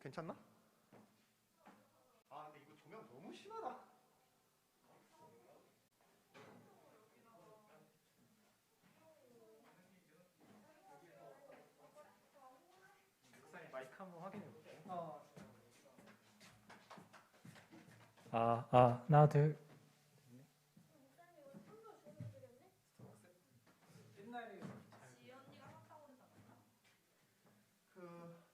괜찮나? 아 근데 이거 조명 너무 심하다. 목사님 마이크 한번 확인해 볼게요. 하나 둘. 옛날에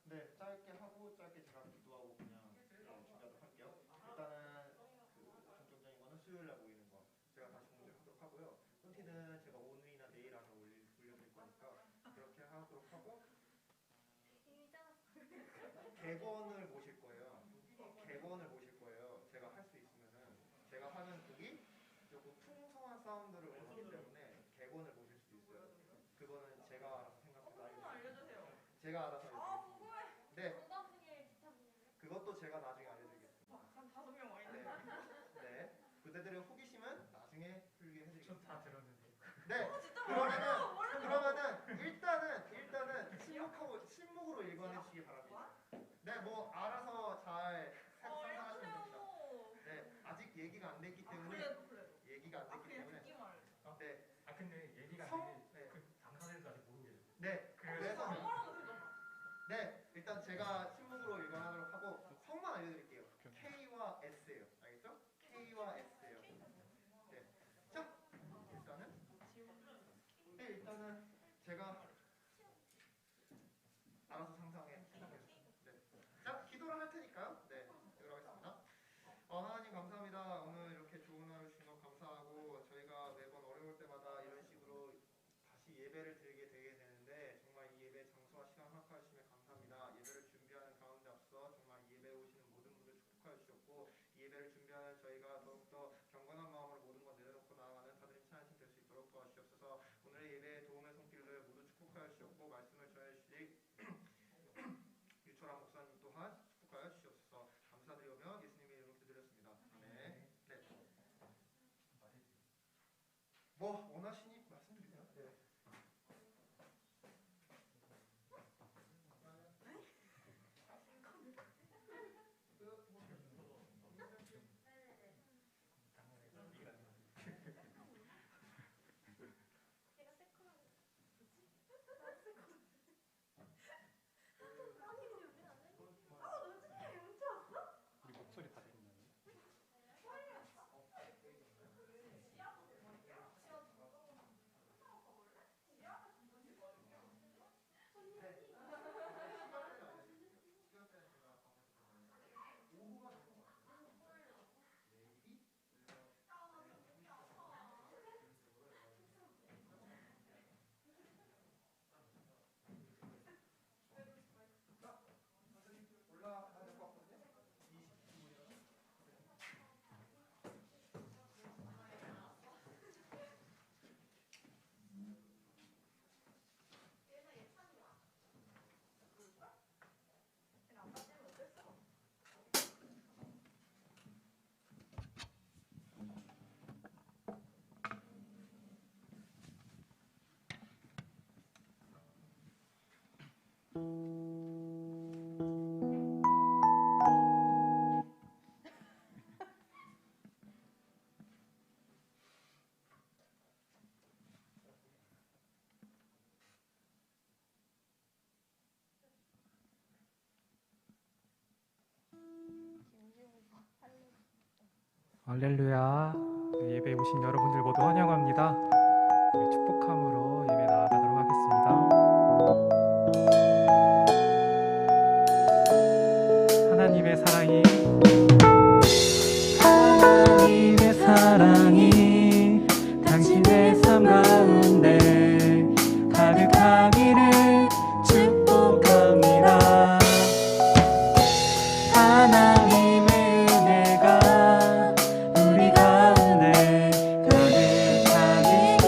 네, 짧게 하고 짧게 제가 기도하고 그냥 준비하도록 할게요. 일단은 본격적인 거는 수요일날 모이는 거 제가 다시 공지하도록 하고요. 콘티는 제가 오늘이나 내일 안에 올려드릴 거니까 그렇게 하도록 하고 객원을 모실 거예요. 객원을 모실 거예요. 제가 할 수 있으면은 제가 하는 곡이 조금 풍성한 사운드를 원하기 때문에 객원을 모실 수도 있어요. 그거는 제가 알아서 생각해서 알려주세요. 제가 알아서 알려드릴게요. 네. 그것도 제가 나중에 알려드리겠습니다. 한 5명 와 있는 네. 네. 그대들의 호기심은 나중에 풀게 해드리겠습니다. 다 들었는데. 네. 그러면은 일단은 침묵으로 읽어내 주시기 바랍니다. 네, 뭐 알아서 잘 상상하시면 됩니다. 네, 아직 얘기가 안 됐기 때문에 얘기가 안 됐기 때문에 네. 아 근데 얘기가 성- 되게 네. 그 당사자들도 아직 모르고 계세요. 네. 그래서 네, 일단 제가 침묵으로 읽어하도록 하고 성만 알려드릴게요. K와 S예요. 알겠죠? K와 S예요. 네. 자, 일단은 제가 알아서 상상해서 네. 자, 기도를 할 테니까요. 네, 기도를 하겠습니다. 하나님 감사합니다. 오늘 이렇게 좋은 하루 주신 것 감사하고 저희가 매번 어려울 때마다 이런 식으로 다시 예배를 드리게 되게 되는데 정말 이 예배 장소와 시간 허락하여 주시며 감사합니다. 예배를 준비하는 가운데 앞서 정말 이 예배에 오시는 모든 분들 축복하여 주셨고 이 예배를 준비하는 저희가 더욱더 경건한 마음으로 모든 것 내려놓고 나아가는 다들 찬양팀 될 수 있도록 도와주시옵소서. 오늘의 예배에 도움의 손길을 모두 축복하여 주셨고 말씀을 전해 주실 유철한 목사님 또한 축복하여 주시옵소서. 감사드리며 예수님의 이름으로 기도드렸습니다. 아멘. 네. 뭐 원하시니 말씀드리세요. 네. 우리 목소리 다 들리나요? 올라가야 될 것 같거든요. 20분이요. 할렐루야. 예배에 오신 여러분들 모두 환영합니다. 우리 축복함으로 예배 나아가도록 하겠습니다. 하나님의 사랑이 당신의 삶 가운데 가득하기를 축복합니다. 하나님의 은혜가 우리 가운데 가득하기를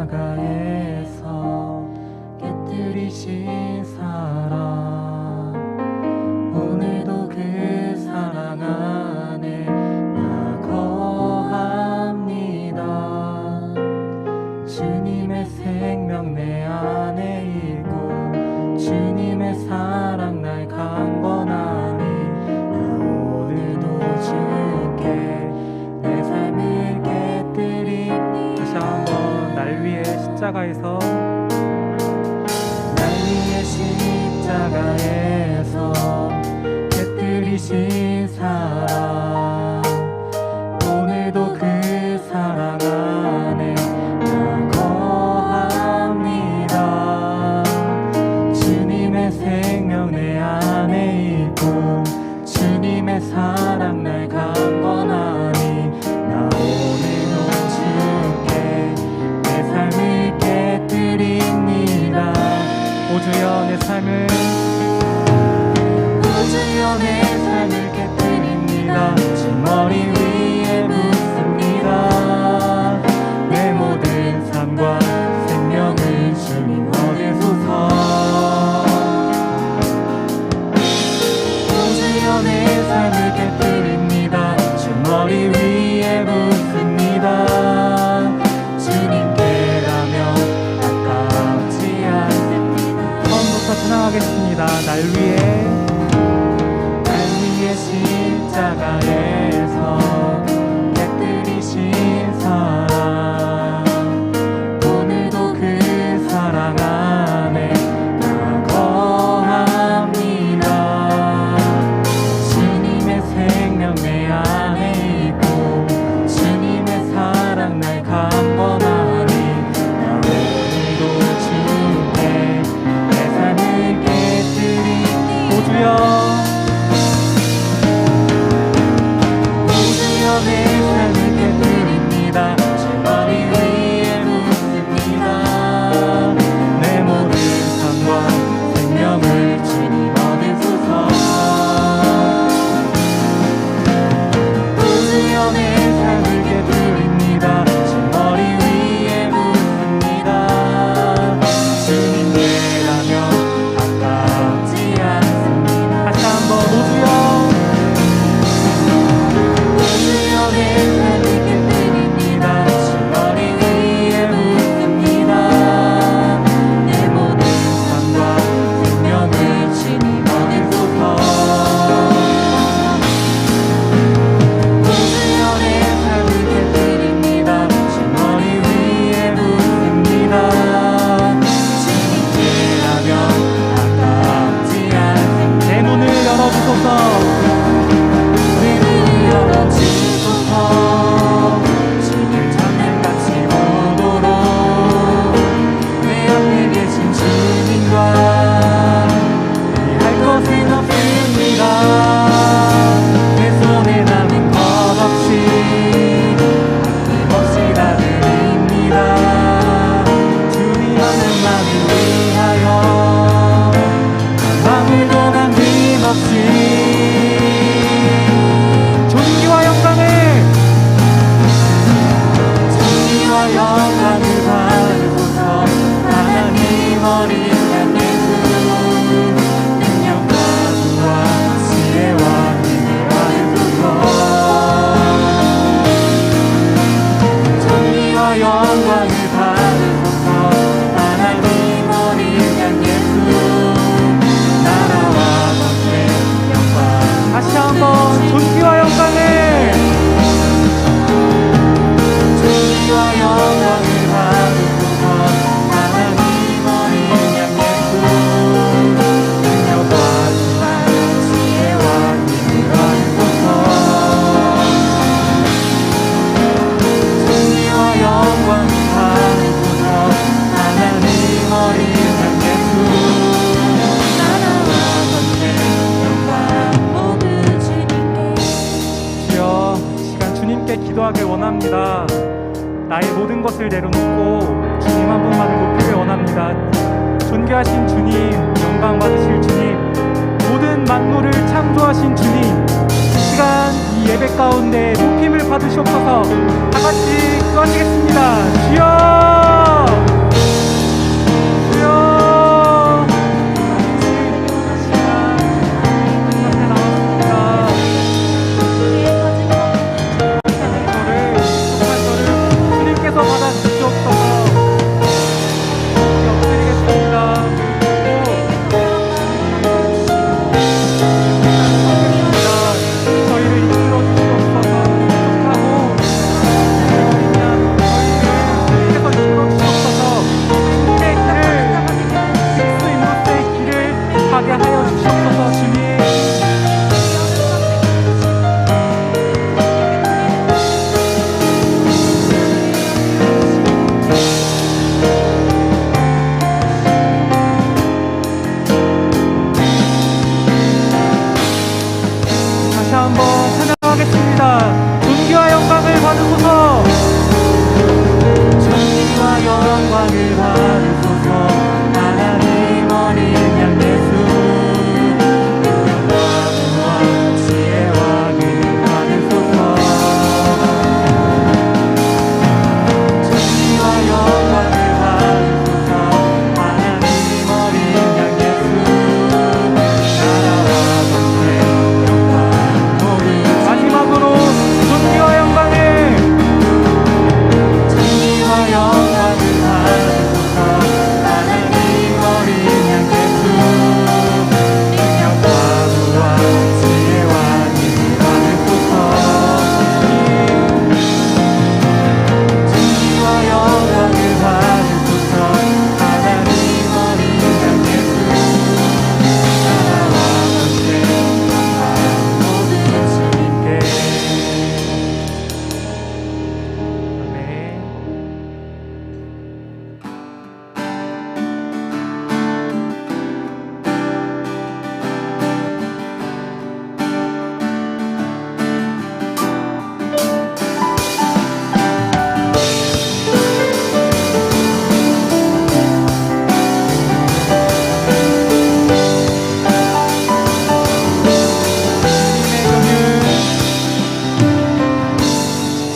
십자가에서 깨뜨리신 사랑, 오늘도 그 사랑 안에 나 거합니다. 주님의 생명 내 안에 있고 주님의 사랑 날 강건하니 나 오늘도 주께 내 삶을 깨뜨립니다. 다시 한번 날 위해 십자가에서 날 위해 십자가에서 깨뜨리신 사랑, 오늘도 그 사랑 안에 나 거합니다. 주님의 생명 내 안에 있고 주님의 사랑 날 강건하니 나 오늘도 주께 내 삶을 깨뜨립니다. 오 주여 내 삶을 오 주여 내 삶을 깨뜨립니다. 주 머리 위에 묻습니다. 내 모든 삶과 생명을 주님 얻으소서. 오 주여 내 삶을 깨뜨립니다. 주 머리 위에 묻습니다. 주님께라면 아깝지 않습니다. 처음부터 찬양하겠습니다. 날 위해 십자가에서 깨뜨리신 사랑, 오늘도 그 사랑 안에 나 거합니다. 주님의 생명 내 안에 있고 주님의 사랑 날 강건하니 나 오늘도 주께 내 삶을 깨뜨리니. 오 주여 내 삶을 깨뜨립니다. 주 머리 위에 묻습니다. 내 모든 삶과 생명을 주님 얻으소서. 오 주여 내 삶을 깨뜨립니다. 주 머리 위에 묻습니다. 주님께라면 아깝지 않습니다. 다시 한번 오 주여 내 삶을 깨뜨립니다. 주 머리 위에 묻습니다. 내 모든 삶과 생명을 주님 얻으소서. 오 주여 내 삶을 깨뜨립니다. 주 머리 위에 묻습니다. 주님께라면 아깝지 않습니다. 내 문을 열어주소서. 주님 장난같이 오도록 내 앞에 계신 주님과 할 것은 없습니다. 내 손에 남은 것 없이 힘없이 다 드립니다. 주님 하는 나를 위하여 아무도 남김없이 존귀와 영광을 받으소서. 하나님 어린 양 예수, 능력과 부와 지혜와 힘을 받으소서. 존귀와 영광을 받으소서. 하나님 어린 양 예수, 나라와 권세 영광. 다시 한번 존귀와 영광을 존귀와 영광을 받으소서. 하나님 어린 양 예수, 능력과 지혜와 힘을 얻으소서. 존귀와 영광을 받으소서. 하나님 어린 양 예수, 나라와 권세 영광 모두 주님께. 주여 시간 주님께 기도하길 원합니다. 나의 모든 것을 내려놓고 주님 한 분만을 높이길 원합니다. 존귀하신 주님, 영광 받으실 주님, 모든 만물을 창조하신 주님, 이 시간 이 예배 가운데 높임을 받으시옵소서. 다 같이 기도하시겠습니다. 주여! 영광을 받으소서. 하나님 어린 양 예수 영광과 지혜와 은혜 받으소서. 존귀와 영광을 받으소서. 하나님 어린 양 예수 나라와 권세 영광 모두 마지막으로 존귀와 영광을 존귀와 영광을 받으소서. 하나님 어린 양 예수 능력과 부와 지혜와 힘을 받으소서. 존귀와 영광을 받으소서. 하나님 어린 양 예수 나라와 권세 영광 모두 주님께. 아멘.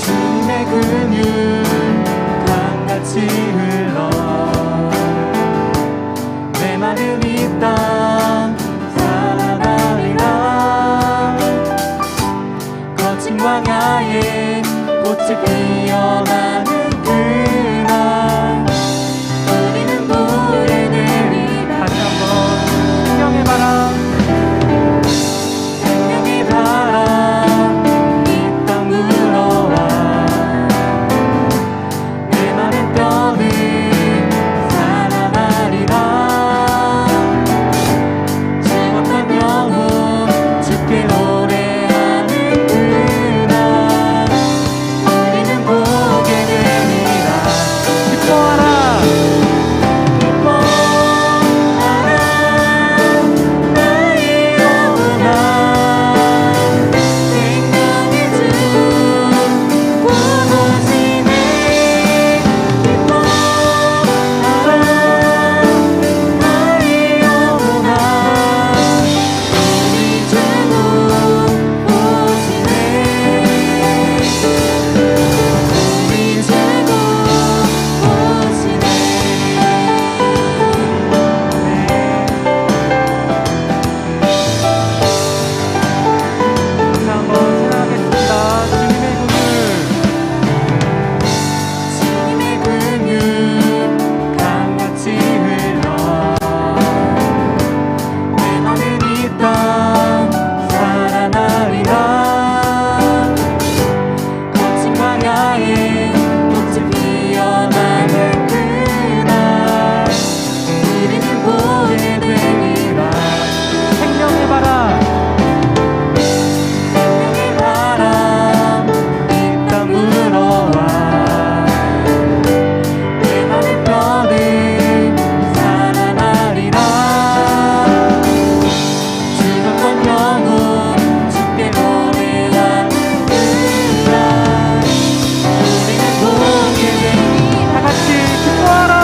주님의 긍휼 강같이 흘러 내 마음 이 땅 살아나리라. 거친 광야에 꽃이 피어나는 그날 우리는 물에 내리라. 다시 한번 생명의 바람 생명의 바람 이 땅 불어와 내 마른 뼈는 살아나리라. 죽었던 영혼 주께 노래하는 그날 우리는 보게 되리라. 기뻐하라. 기뻐하라 나의 영혼아. 생명의 주 구주시네. 기뻐하라 나의 영혼아. 우리 주 구주시네. 우리 주 구주시네. 다시 한번 찬양하겠습니다. 주님의 긍휼 주님의 긍휼 강같이 흘러 내 맘은 이 땅 살아나리라. 거친 광야에 꽃이 피어나는 그날 우리는 보게 되리라. 생명의 바람 생명의 바람 이 땅 불어와 내 맘의 뼈는 살아나리라. 죽었던 영혼 주께 노래하는 그날 우리는 보게 되리라. 다 같이 기뻐하라.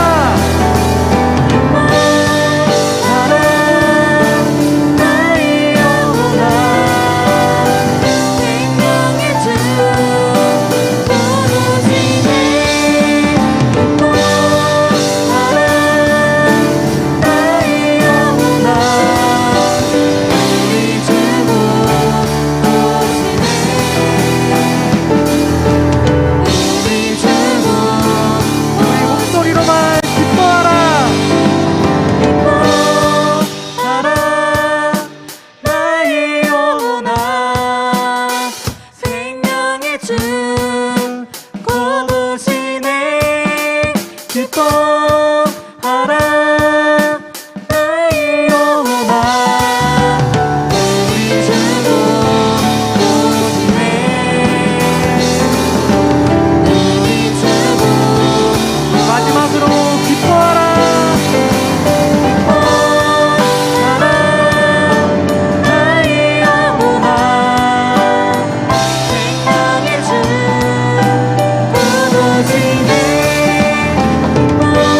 기뻐하라 나의 영혼아. 생명의 주 부르시네. 기뻐하라 나의 영혼아. 우리 주 부르시네. 우리 주 우리 목소리로만 기뻐하라. 기뻐하라 나의 영혼아. 생명의 주 고부시네. 기뻐하라 나의 영혼아. 우리 주 고부시네. 우리 주 마지막으로 기뻐하라. 기뻐하라 나의 영혼아. 생명의 주 부르시네. 기뻐하라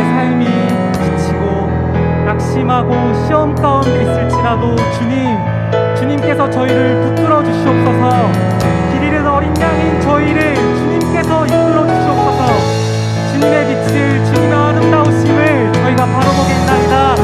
삶이 지치고 낙심하고 시험 가운데 있을지라도 주님께서 저희를 붙들어 주시옵소서. 길 잃은 어린 양인 저희를 주님께서 이끌어 주시옵소서. 주님의 빛을, 주님의 아름다우심을 저희가 바라보겠나이다.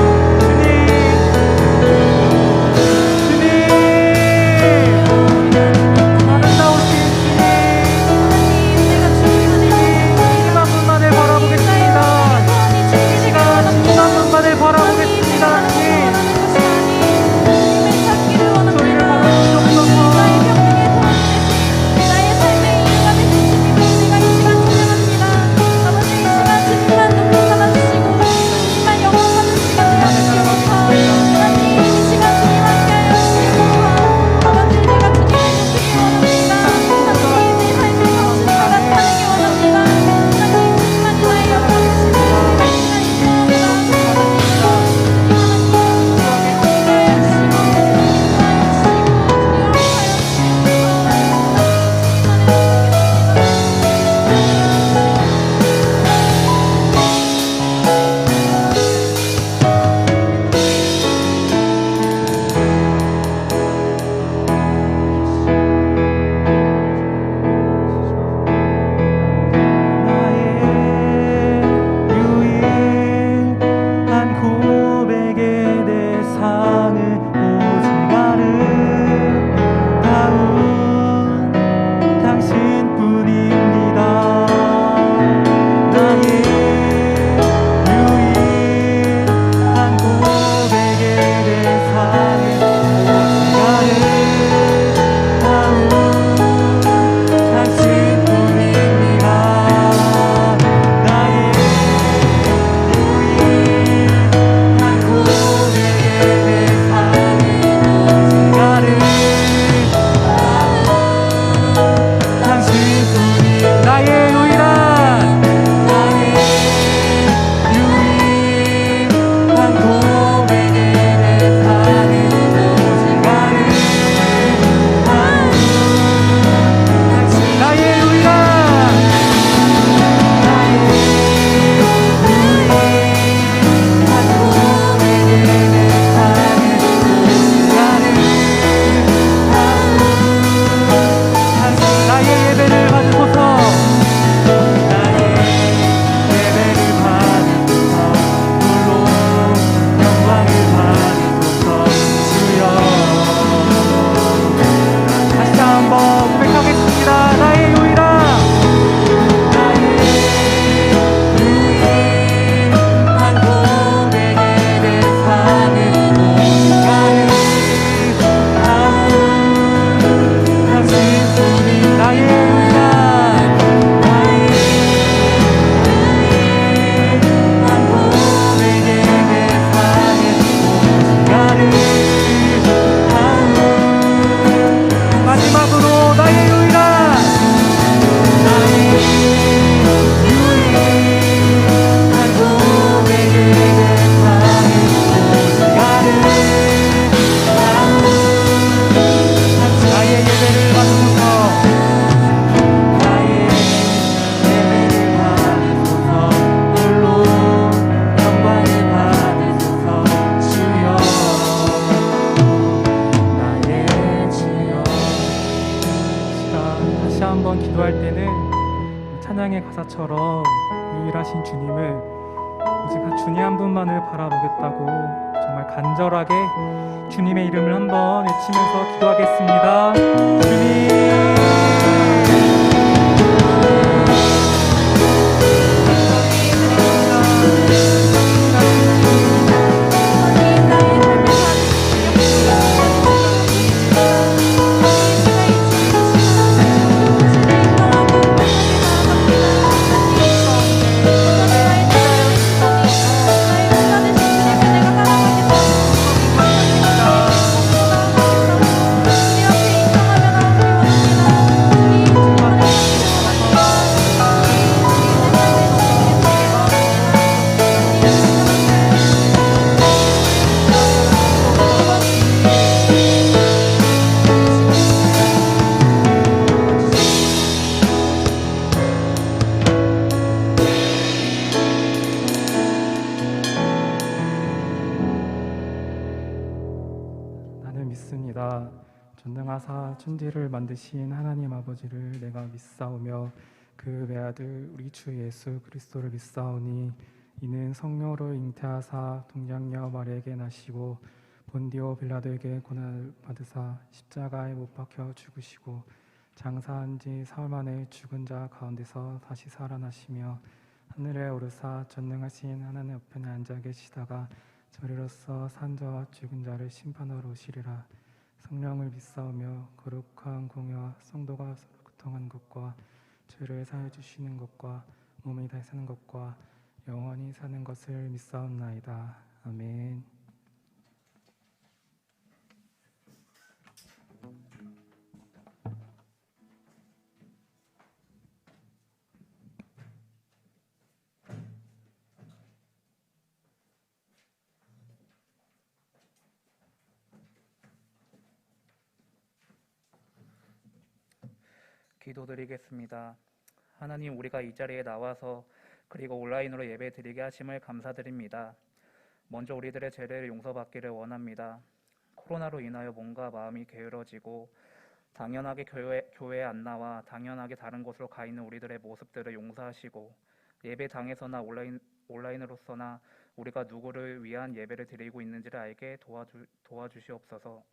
찬양의 가사처럼 유일하신 주님을 오직 주님 한 분만을 바라보겠다고 정말 간절하게 주님의 이름을 한번 외치면서 기도하겠습니다. 주님 전능하사 천지를 만드신 하나님 아버지를 내가 믿사오며 그 외아들 우리 주 예수 그리스도를 믿사오니 이는 성령으로 잉태하사 동정녀 마리에게 나시고 본디오 빌라도에게 고난을 받으사 십자가에 못 박혀 죽으시고 장사한 지 사흘 만에 죽은 자 가운데서 다시 살아나시며 하늘에 오르사 전능하신 하나님 옆에 앉아 계시다가 저리로서 산자와 죽은 자를 심판하러 오시리라. 성령을 믿사오며 거룩한 공회와 성도가 서로 교통하는 것과 죄를 사해 주시는 것과 몸이 다시 사는 것과 영원히 사는 것을 믿사옵나이다. 아멘. 기도드리겠습니다. 하나님, 우리가 이 자리에 나와서 그리고 온라인으로 예배 드리게 하심을 감사드립니다. 먼저 우리들의 죄를 용서받기를 원합니다. 코로나로 인하여 몸과 마음이 게으러지고 당연하게 교회에 안 나와 당연하게 다른 곳으로 가 있는 우리들의 모습들을 용서하시고 예배당에서나 온라인으로서나 우리가 누구를 위한 예배를 드리고 있는지를 알게 도와주시옵소서.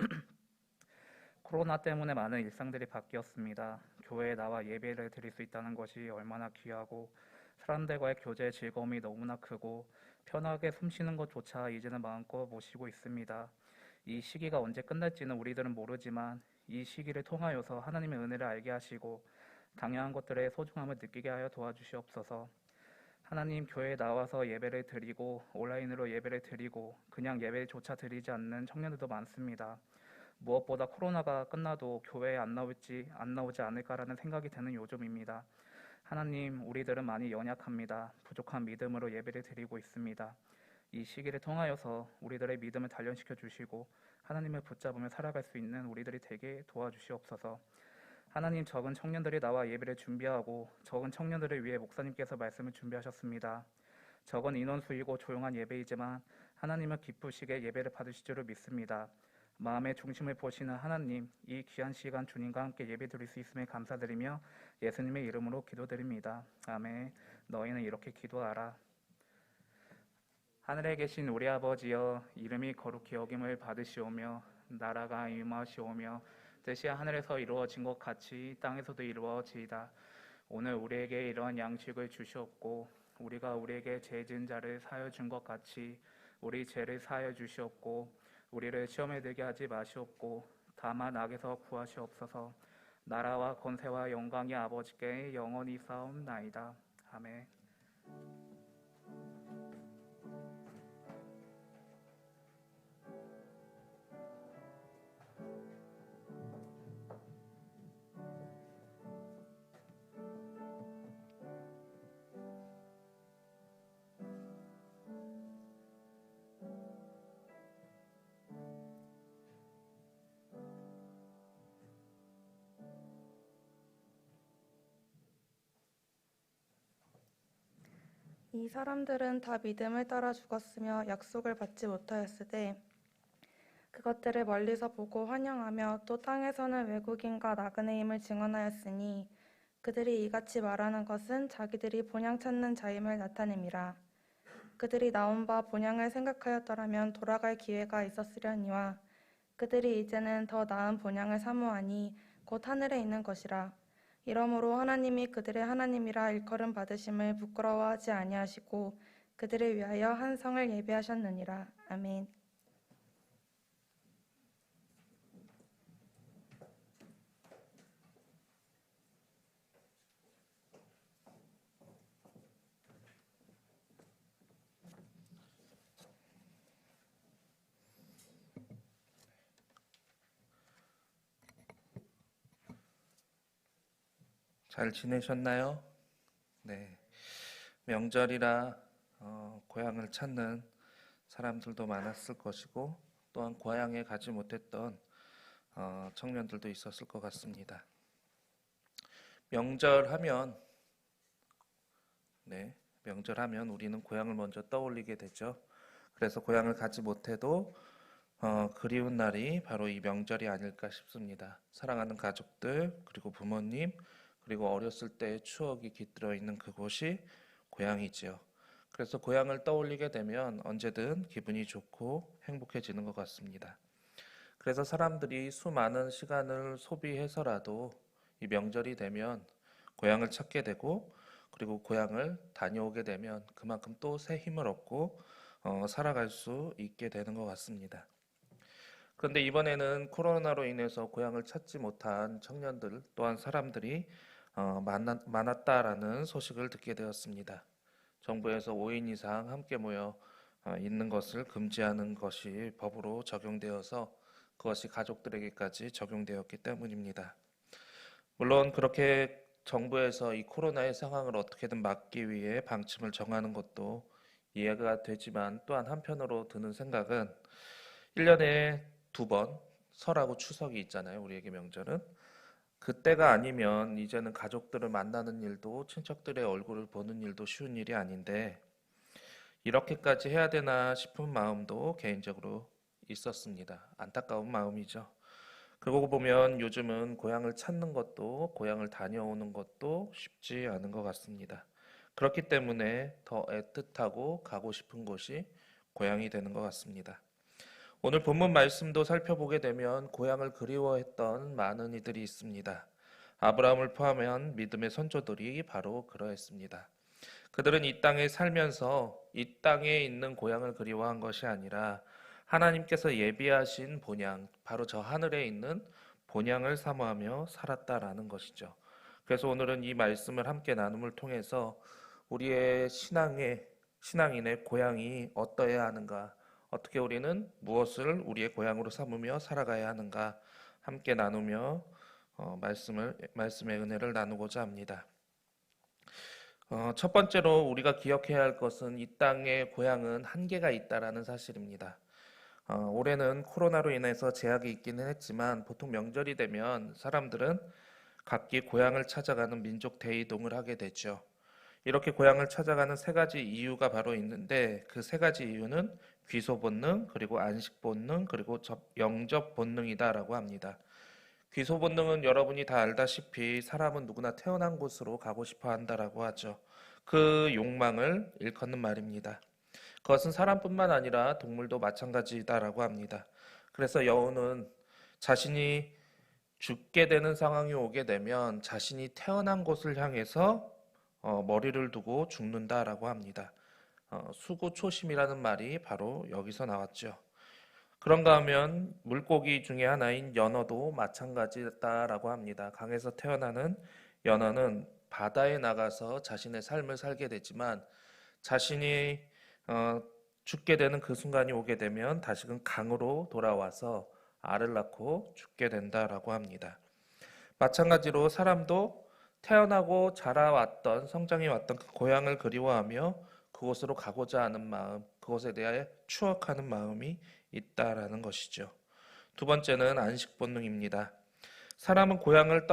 코로나 때문에 많은 일상들이 바뀌었습니다. 교회에 나와 예배를 드릴 수 있다는 것이 얼마나 귀하고 사람들과의 교제의 즐거움이 너무나 크고 편하게 숨쉬는 것조차 이제는 마음껏 모시고 있습니다. 이 시기가 언제 끝날지는 우리들은 모르지만 이 시기를 통하여서 하나님의 은혜를 알게 하시고 당연한 것들의 소중함을 느끼게 하여 도와주시옵소서. 하나님, 교회에 나와서 예배를 드리고 온라인으로 예배를 드리고 그냥 예배조차 드리지 않는 청년들도 많습니다. 무엇보다 코로나가 끝나도 교회에 안 나오지 않을까라는 생각이 드는 요즘입니다. 하나님, 우리들은 많이 연약합니다. 부족한 믿음으로 예배를 드리고 있습니다. 이 시기를 통하여서 우리들의 믿음을 단련시켜 주시고 하나님을 붙잡으며 살아갈 수 있는 우리들이 되게 도와주시옵소서. 하나님, 적은 청년들이 나와 예배를 준비하고 적은 청년들을 위해 목사님께서 말씀을 준비하셨습니다. 적은 인원수이고 조용한 예배이지만 하나님은 기쁘시게 예배를 받으실 줄을 믿습니다. 마음의 중심을 보시는 하나님, 이 귀한 시간 주님과 함께 예배 드릴 수 있음에 감사드리며 예수님의 이름으로 기도드립니다. 아멘. 너희는 이렇게 기도하라. 하늘에 계신 우리 아버지여, 이름이 거룩히 여김을 받으시오며 나라가 임하시오며 뜻이 하늘에서 이루어진 것 같이 땅에서도 이루어지이다. 오늘 우리에게 이러한 양식을 주시옵고 우리가 우리에게 죄 지은 자를 사하여 준 것 같이 우리 죄를 사하여 주시옵고 우리를 시험에 들게 하지 마시옵고 다만 악에서 구하시옵소서. 나라와 권세와 영광이 아버지께 영원히 싸움나이다. 아멘. 이 사람들은 다 믿음을 따라 죽었으며 약속을 받지 못하였으되 그것들을 멀리서 보고 환영하며 또 땅에서는 외국인과 나그네임을 증언하였으니 그들이 이같이 말하는 것은 자기들이 본향 찾는 자임을 나타냄이라. 그들이 나온 바 본향을 생각하였더라면 돌아갈 기회가 있었으려니와 그들이 이제는 더 나은 본향을 사모하니 곧 하늘에 있는 것이라. 이러므로 하나님이 그들의 하나님이라 일컬음 받으심을 부끄러워하지 아니하시고 그들을 위하여 한 성을 예배하셨느니라. 아멘. 잘 지내셨나요? 네. 명절이라 고향을 찾는 사람들도 많았을 것이고 또한 고향에 가지 못했던 청년들도 있었을 것 같습니다. 명절하면 우리는 고향을 먼저 떠올리게 되죠. 그래서 고향을 가지 못해도 그리운 날이 바로 이 명절이 아닐까 싶습니다. 사랑하는 가족들, 그리고 부모님, 그리고 어렸을 때의 추억이 깃들어 있는 그곳이 고향이지요. 그래서 고향을 떠올리게 되면 언제든 기분이 좋고 행복해지는 것 같습니다. 그래서 사람들이 수많은 시간을 소비해서라도 이 명절이 되면 고향을 찾게 되고, 그리고 고향을 다녀오게 되면 그만큼 또 새 힘을 얻고 살아갈 수 있게 되는 것 같습니다. 그런데 이번에는 코로나로 인해서 고향을 찾지 못한 청년들 또한 사람들이 많았다라는 소식을 듣게 되었습니다. 정부에서 5인 이상 함께 모여 있는 것을 금지하는 것이 법으로 적용되어서 그것이 가족들에게까지 적용되었기 때문입니다. 물론 그렇게 정부에서 이 코로나의 상황을 어떻게든 막기 위해 방침을 정하는 것도 이해가 되지만, 또한 한편으로 드는 생각은 1년에 2번 설하고 추석이 있잖아요. 우리에게 명절은. 그때가 아니면 이제는 가족들을 만나는 일도, 친척들의 얼굴을 보는 일도 쉬운 일이 아닌데 이렇게까지 해야 되나 싶은 마음도 개인적으로 있었습니다. 안타까운 마음이죠. 그러고 보면 요즘은 고향을 찾는 것도, 고향을 다녀오는 것도 쉽지 않은 것 같습니다. 그렇기 때문에 더 애틋하고 가고 싶은 곳이 고향이 되는 것 같습니다. 오늘 본문 말씀도 살펴보게 되면 고향을 그리워했던 많은 이들이 있습니다. 아브라함을 포함한 믿음의 선조들이 바로 그러했습니다. 그들은 이 땅에 살면서 이 땅에 있는 고향을 그리워한 것이 아니라 하나님께서 예비하신 본향, 바로 저 하늘에 있는 본향을 사모하며 살았다라는 것이죠. 그래서 오늘은 이 말씀을 함께 나눔을 통해서 우리의 신앙인의 고향이 어떠해야 하는가, 어떻게 우리는 무엇을 우리의 고향으로 삼으며 살아가야 하는가 함께 나누며 말씀의 은혜를 나누고자 합니다. 첫 번째로 우리가 기억해야 할 것은 이 땅의 고향은 한계가 있다라는 사실입니다. 올해는 코로나로 인해서 제약이 있기는 했지만 보통 명절이 되면 사람들은 각기 고향을 찾아가는 민족 대이동을 하게 되죠. 이렇게 고향을 찾아가는 3가지 이유가 바로 있는데, 그 3가지 이유는 귀소 본능, 그리고 안식 본능, 그리고 영접 본능이다라고 합니다. 귀소 본능은 여러분이 다 알다시피 사람은 누구나 태어난 곳으로 가고 싶어 한다라고 하죠. 그 욕망을 일컫는 말입니다. 그것은 사람뿐만 아니라 동물도 마찬가지다라고 합니다. 그래서 여우는 자신이 죽게 되는 상황이 오게 되면 자신이 태어난 곳을 향해서 머리를 두고 죽는다라고 합니다. 수구초심이라는 말이 바로 여기서 나왔죠. 그런가 하면 물고기 중에 하나인 연어도 마찬가지다라고 합니다. 강에서 태어나는 연어는 바다에 나가서 자신의 삶을 살게 되지만 자신이 죽게 되는 그 순간이 오게 되면 다시금 강으로 돌아와서 알을 낳고 죽게 된다라고 합니다. 마찬가지로 사람도 태어나고 자라왔던, 성장해왔던 그 고향을 그리워하며 그곳으로 가고자 하는 마음, 그것에 대하여 추억하는 마음이 있다라는 것이죠. 2번째는 안식 본능입니다. 사람은 고향을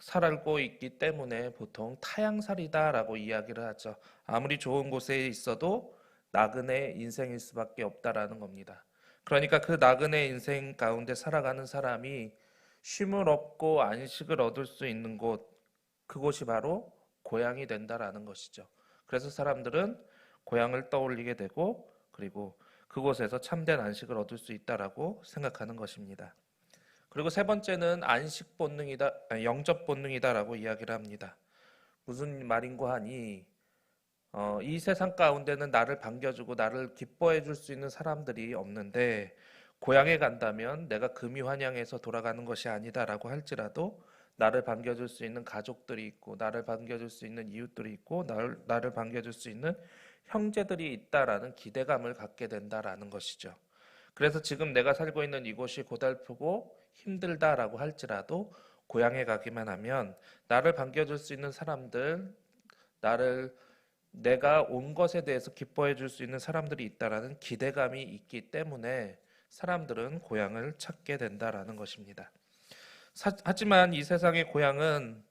살고 있기 때문에 보통 타향살이다라고 이야기를 하죠. 아무리 좋은 곳에 있어도 나그네 인생일 수밖에 없다라는 겁니다. 그러니까 그 나그네 인생 가운데 살아가는 사람이 쉼을 얻고 안식을 얻을 수 있는 곳, 그곳이 바로 고향이 된다라는 것이죠. 그래서 사람들은 고향을 떠올리게 되고, 그리고 그곳에서 참된 안식을 얻을 수 있다라고 생각하는 것입니다. 그리고 3번째는 안식 본능이다, 영접 본능이다라고 이야기를 합니다. 무슨 말인고 하니 이 세상 가운데는 나를 반겨주고 나를 기뻐해 줄 수 있는 사람들이 없는데, 고향에 간다면 내가 금이 환영해서 돌아가는 것이 아니다라고 할지라도 나를 반겨줄 수 있는 가족들이 있고, 나를 반겨줄 수 있는 이웃들이 있고, 나를 반겨줄 수 있는 형제들이 있다라는 기대감을 갖게 된다라는 것이죠. 그래서 지금 내가 살고 있는 이곳이 고달프고 힘들다라고 할지라도 고향에 가기만 하면 나를 반겨줄 수 있는 사람들, 내가 온 것에 대해서 기뻐해 줄 수 있는 사람들이 있다라는 기대감이 있기 때문에 사람들은 고향을 찾게 된다라는 것입니다. 하지만 이 세상의 고향은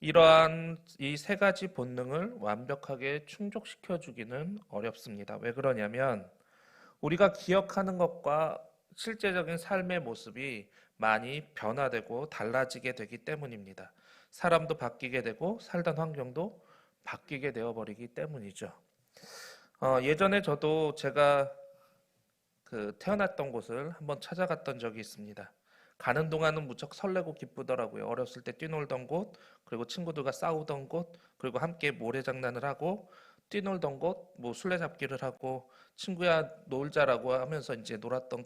이러한 이 3가지 본능을 완벽하게 충족시켜 주기는 어렵습니다. 왜 그러냐면 우리가 기억하는 것과 실제적인 삶의 모습이 많이 변화되고 달라지게 되기 때문입니다. 사람도 바뀌게 되고 살던 환경도 바뀌게 되어버리기 때문이죠. 예전에 저도 제가 태어났던 곳을 한번 찾아갔던 적이 있습니다. 가는 동안은 무척 설레고 기쁘더라고요. 어렸을 때 뛰놀던 곳, 그리고 친구들과 싸우던 곳, 그리고 함께 모래장난을 하고 뛰놀던 곳, 뭐 술래잡기를 하고 친구야 놀자라고 하면서 이제 놀았던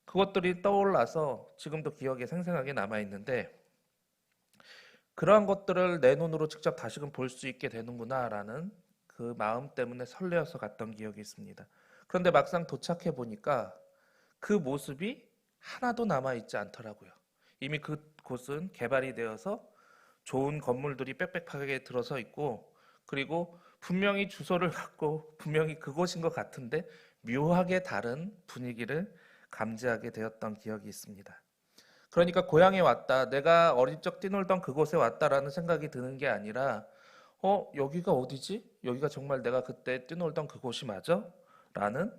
그것들이 떠올라서 지금도 기억에 생생하게 남아 있는데, 그러한 것들을 내 눈으로 직접 다시금 볼 수 있게 되는구나라는 그 마음 때문에 설레어서 갔던 기억이 있습니다. 그런데 막상 도착해 보니까 그 모습이 하나도 남아 있지 않더라고요. 이미 그곳은 개발이 되어서 좋은 건물들이 빽빽하게 들어서 있고, 그리고 분명히 주소를 갖고 분명히 그곳인 것 같은데 묘하게 다른 분위기를 감지하게 되었던 기억이 있습니다. 그러니까 고향에 왔다, 내가 어린 적 뛰놀던 그곳에 왔다라는 생각이 드는 게 아니라 여기가 어디지? 여기가 정말 내가 그때 뛰놀던 그곳이 맞아? 라는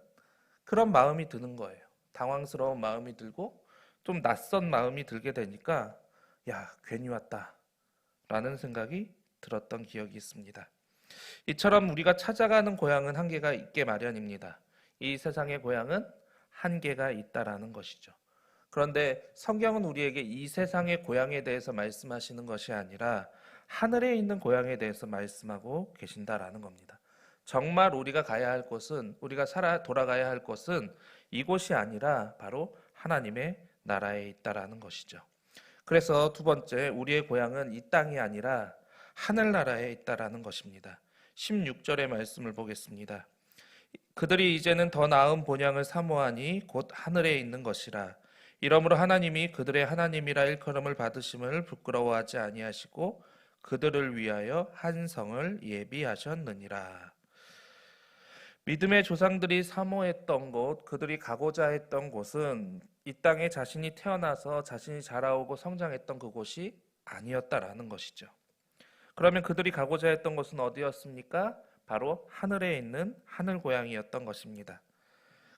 그런 마음이 드는 거예요. 당황스러운 마음이 들고 좀 낯선 마음이 들게 되니까 야, 괜히 왔다 라는 생각이 들었던 기억이 있습니다. 이처럼 우리가 찾아가는 고향은 한계가 있게 마련입니다. 이 세상의 고향은 한계가 있다라는 것이죠. 그런데 성경은 우리에게 이 세상의 고향에 대해서 말씀하시는 것이 아니라 하늘에 있는 고향에 대해서 말씀하고 계신다라는 겁니다. 정말 우리가 가야 할 곳은, 우리가 돌아가야 할 곳은 이곳이 아니라 바로 하나님의 나라에 있다라는 것이죠. 그래서 두 번째, 우리의 고향은 이 땅이 아니라 하늘나라에 있다라는 것입니다. 16절의 말씀을 보겠습니다. 그들이 이제는 더 나은 본향을 사모하니 곧 하늘에 있는 것이라. 이러므로 하나님이 그들의 하나님이라 일컬음을 받으심을 부끄러워하지 아니하시고 그들을 위하여 한 성을 예비하셨느니라. 믿음의 조상들이 사모했던 곳, 그들이 가고자 했던 곳은 이 땅에 자신이 태어나서 자신이 자라오고 성장했던 그곳이 아니었다라는 것이죠. 그러면 그들이 가고자 했던 곳은 어디였습니까? 바로 하늘에 있는 하늘 고향이었던 것입니다.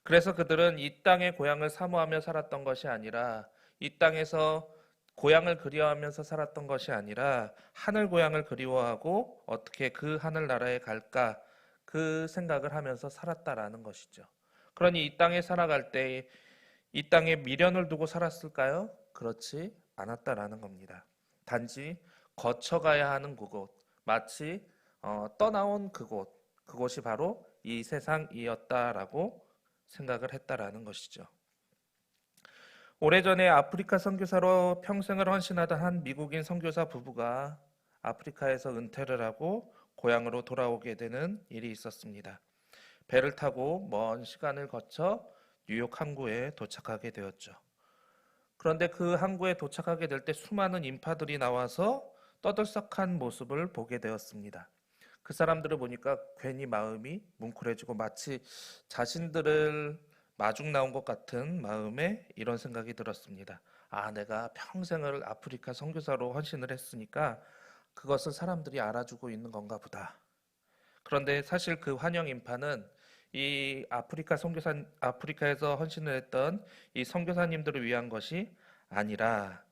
그래서 그들은 이 땅의 고향을 사모하며 살았던 것이 아니라, 이 땅에서 고향을 그리워하면서 살았던 것이 아니라 하늘 고향을 그리워하고 어떻게 그 하늘나라에 갈까 그 생각을 하면서 살았다라는 것이죠. 그러니 이 땅에 살아갈 때 이 땅에 미련을 두고 살았을까요? 그렇지 않았다라는 겁니다. 단지 거쳐가야 하는 그곳, 마치 떠나온 그곳이 바로 이 세상이었다라고 생각을 했다라는 것이죠. 오래전에 아프리카 선교사로 평생을 헌신하던 한 미국인 선교사 부부가 아프리카에서 은퇴를 하고 고향으로 돌아오게 되는 일이 있었습니다. 배를 타고 먼 시간을 거쳐 뉴욕 항구에 도착하게 되었죠. 그런데 그 항구에 도착하게 될 때 수많은 인파들이 나와서 떠들썩한 모습을 보게 되었습니다. 그 사람들을 보니까 괜히 마음이 뭉클해지고 마치 자신들을 마중 나온 것 같은 마음에 이런 생각이 들었습니다. 아, 내가 평생을 아프리카 선교사로 헌신을 했으니까 그것을 사람들이 알아주고 있는 건가 보다. 그런데 사실 그 환영 인파는 이 아프리카에서 헌신을 했던 이 선교사님들을 위한 것이 아니라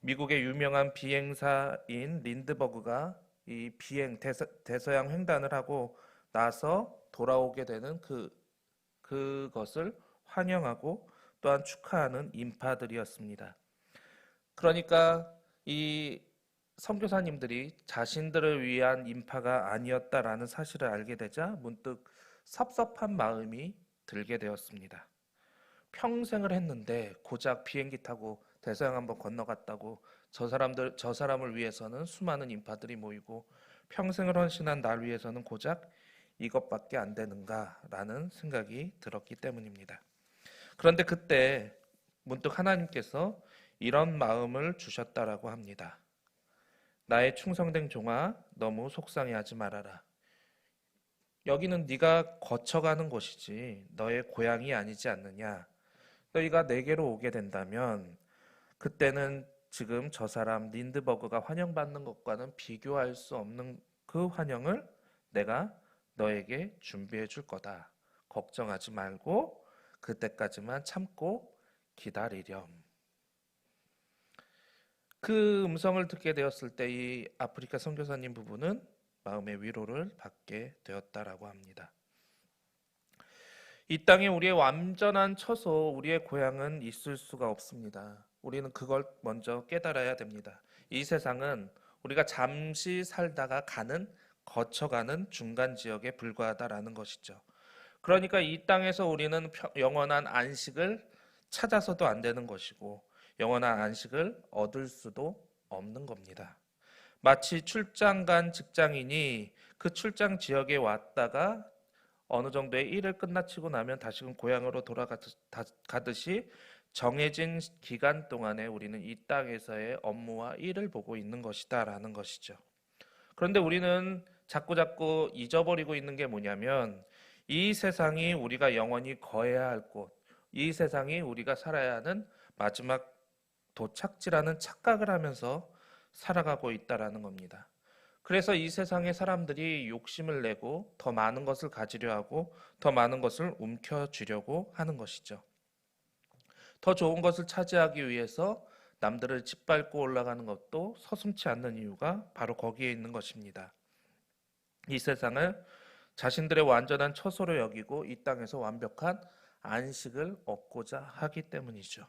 미국의 유명한 비행사인 린드버그가 이 대서양 횡단을 하고 나서 돌아오게 되는 그것을 환영하고 또한 축하하는 인파들이었습니다. 그러니까 이 선교사님들이 자신들을 위한 인파가 아니었다라는 사실을 알게 되자 문득 섭섭한 마음이 들게 되었습니다. 평생을 했는데 고작 비행기 타고 대서양 한번 건너갔다고 저 사람을 위해서는 수많은 인파들이 모이고 평생을 헌신한 날 위해서는 고작 이것밖에 안 되는가라는 생각이 들었기 때문입니다. 그런데 그때 문득 하나님께서 이런 마음을 주셨다라고 합니다. 나의 충성된 종아, 너무 속상해하지 말아라. 여기는 네가 거쳐가는 곳이지 너의 고향이 아니지 않느냐. 너희가 내게로 오게 된다면 그때는 지금 저 사람 린드버그가 환영받는 것과는 비교할 수 없는 그 환영을 내가 너에게 준비해 줄 거다. 걱정하지 말고 그때까지만 참고 기다리렴. 그 음성을 듣게 되었을 때 이 아프리카 선교사님 부부는 마음의 위로를 받게 되었다라고 합니다. 이 땅에 우리의 완전한 처소, 우리의 고향은 있을 수가 없습니다. 우리는 그걸 먼저 깨달아야 됩니다. 이 세상은 우리가 잠시 살다가 거쳐가는 중간 지역에 불과하다라는 것이죠. 그러니까 이 땅에서 우리는 영원한 안식을 찾아서도 안 되는 것이고 영원한 안식을 얻을 수도 없는 겁니다. 마치 출장 간 직장인이 그 출장 지역에 왔다가 어느 정도의 일을 끝마치고 나면 다시금 고향으로 돌아가듯이 정해진 기간 동안에 우리는 이 땅에서의 업무와 일을 보고 있는 것이다라는 것이죠. 그런데 우리는 자꾸 잊어버리고 있는 게 뭐냐면 이 세상이 우리가 영원히 거해야 할 곳, 이 세상이 우리가 살아야 하는 마지막 도착지라는 착각을 하면서 살아가고 있다라는 겁니다. 그래서 이 세상의 사람들이 욕심을 내고 더 많은 것을 가지려 하고 더 많은 것을 움켜쥐려고 하는 것이죠. 더 좋은 것을 차지하기 위해서 남들을 짓밟고 올라가는 것도 서슴지 않는 이유가 바로 거기에 있는 것입니다. 이 세상을 자신들의 완전한 처소로 여기고 이 땅에서 완벽한 안식을 얻고자 하기 때문이죠.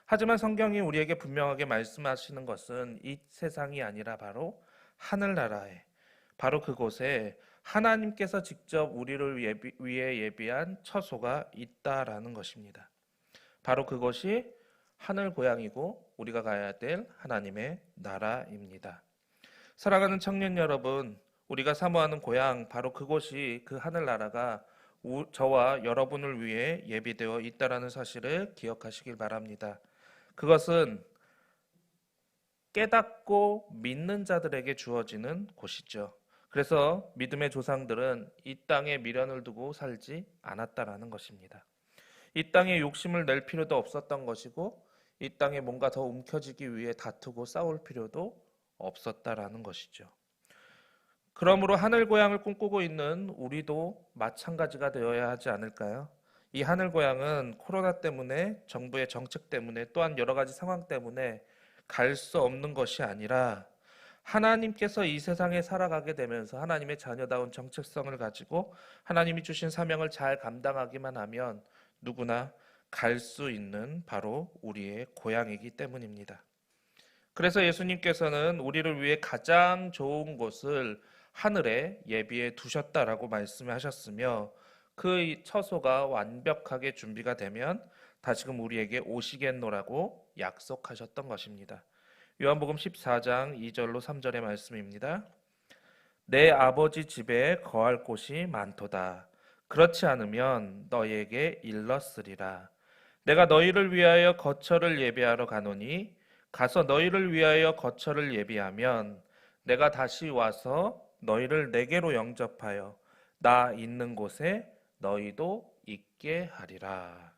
하지만 성경이 우리에게 분명하게 말씀하시는 것은 이 세상이 아니라 바로 하늘나라에, 바로 그곳에 하나님께서 직접 우리를 위해 예비한 처소가 있다라는 것입니다. 바로 그것이 하늘 고향이고 우리가 가야 될 하나님의 나라입니다. 사랑하는 청년 여러분, 우리가 사모하는 고향, 바로 그곳이 그 하늘나라가 저와 여러분을 위해 예비되어 있다라는 사실을 기억하시길 바랍니다. 그것은 깨닫고 믿는 자들에게 주어지는 곳이죠. 그래서 믿음의 조상들은 이 땅에 미련을 두고 살지 않았다라는 것입니다. 이 땅에 욕심을 낼 필요도 없었던 것이고 이 땅에 뭔가 더 움켜쥐기 위해 다투고 싸울 필요도 없었다라는 것이죠. 그러므로 하늘 고향을 꿈꾸고 있는 우리도 마찬가지가 되어야 하지 않을까요? 이 하늘 고향은 코로나 때문에, 정부의 정책 때문에, 또한 여러 가지 상황 때문에 갈 수 없는 것이 아니라 하나님께서 이 세상에 살아가게 되면서 하나님의 자녀다운 정체성을 가지고 하나님이 주신 사명을 잘 감당하기만 하면 누구나 갈 수 있는 바로 우리의 고향이기 때문입니다. 그래서 예수님께서는 우리를 위해 가장 좋은 곳을 하늘에 예비해 두셨다라고 말씀하셨으며 그 처소가 완벽하게 준비가 되면 다시금 우리에게 오시겠노라고 약속하셨던 것입니다. 요한복음 14장 2절로 3절의 말씀입니다. 내 아버지 집에 거할 곳이 많도다. 그렇지 않으면 너희에게 일렀으리라. 내가 너희를 위하여 거처를 예비하러 가노니 가서 너희를 위하여 거처를 예비하면 내가 다시 와서 너희를 내게로 영접하여 나 있는 곳에 너희도 있게 하리라.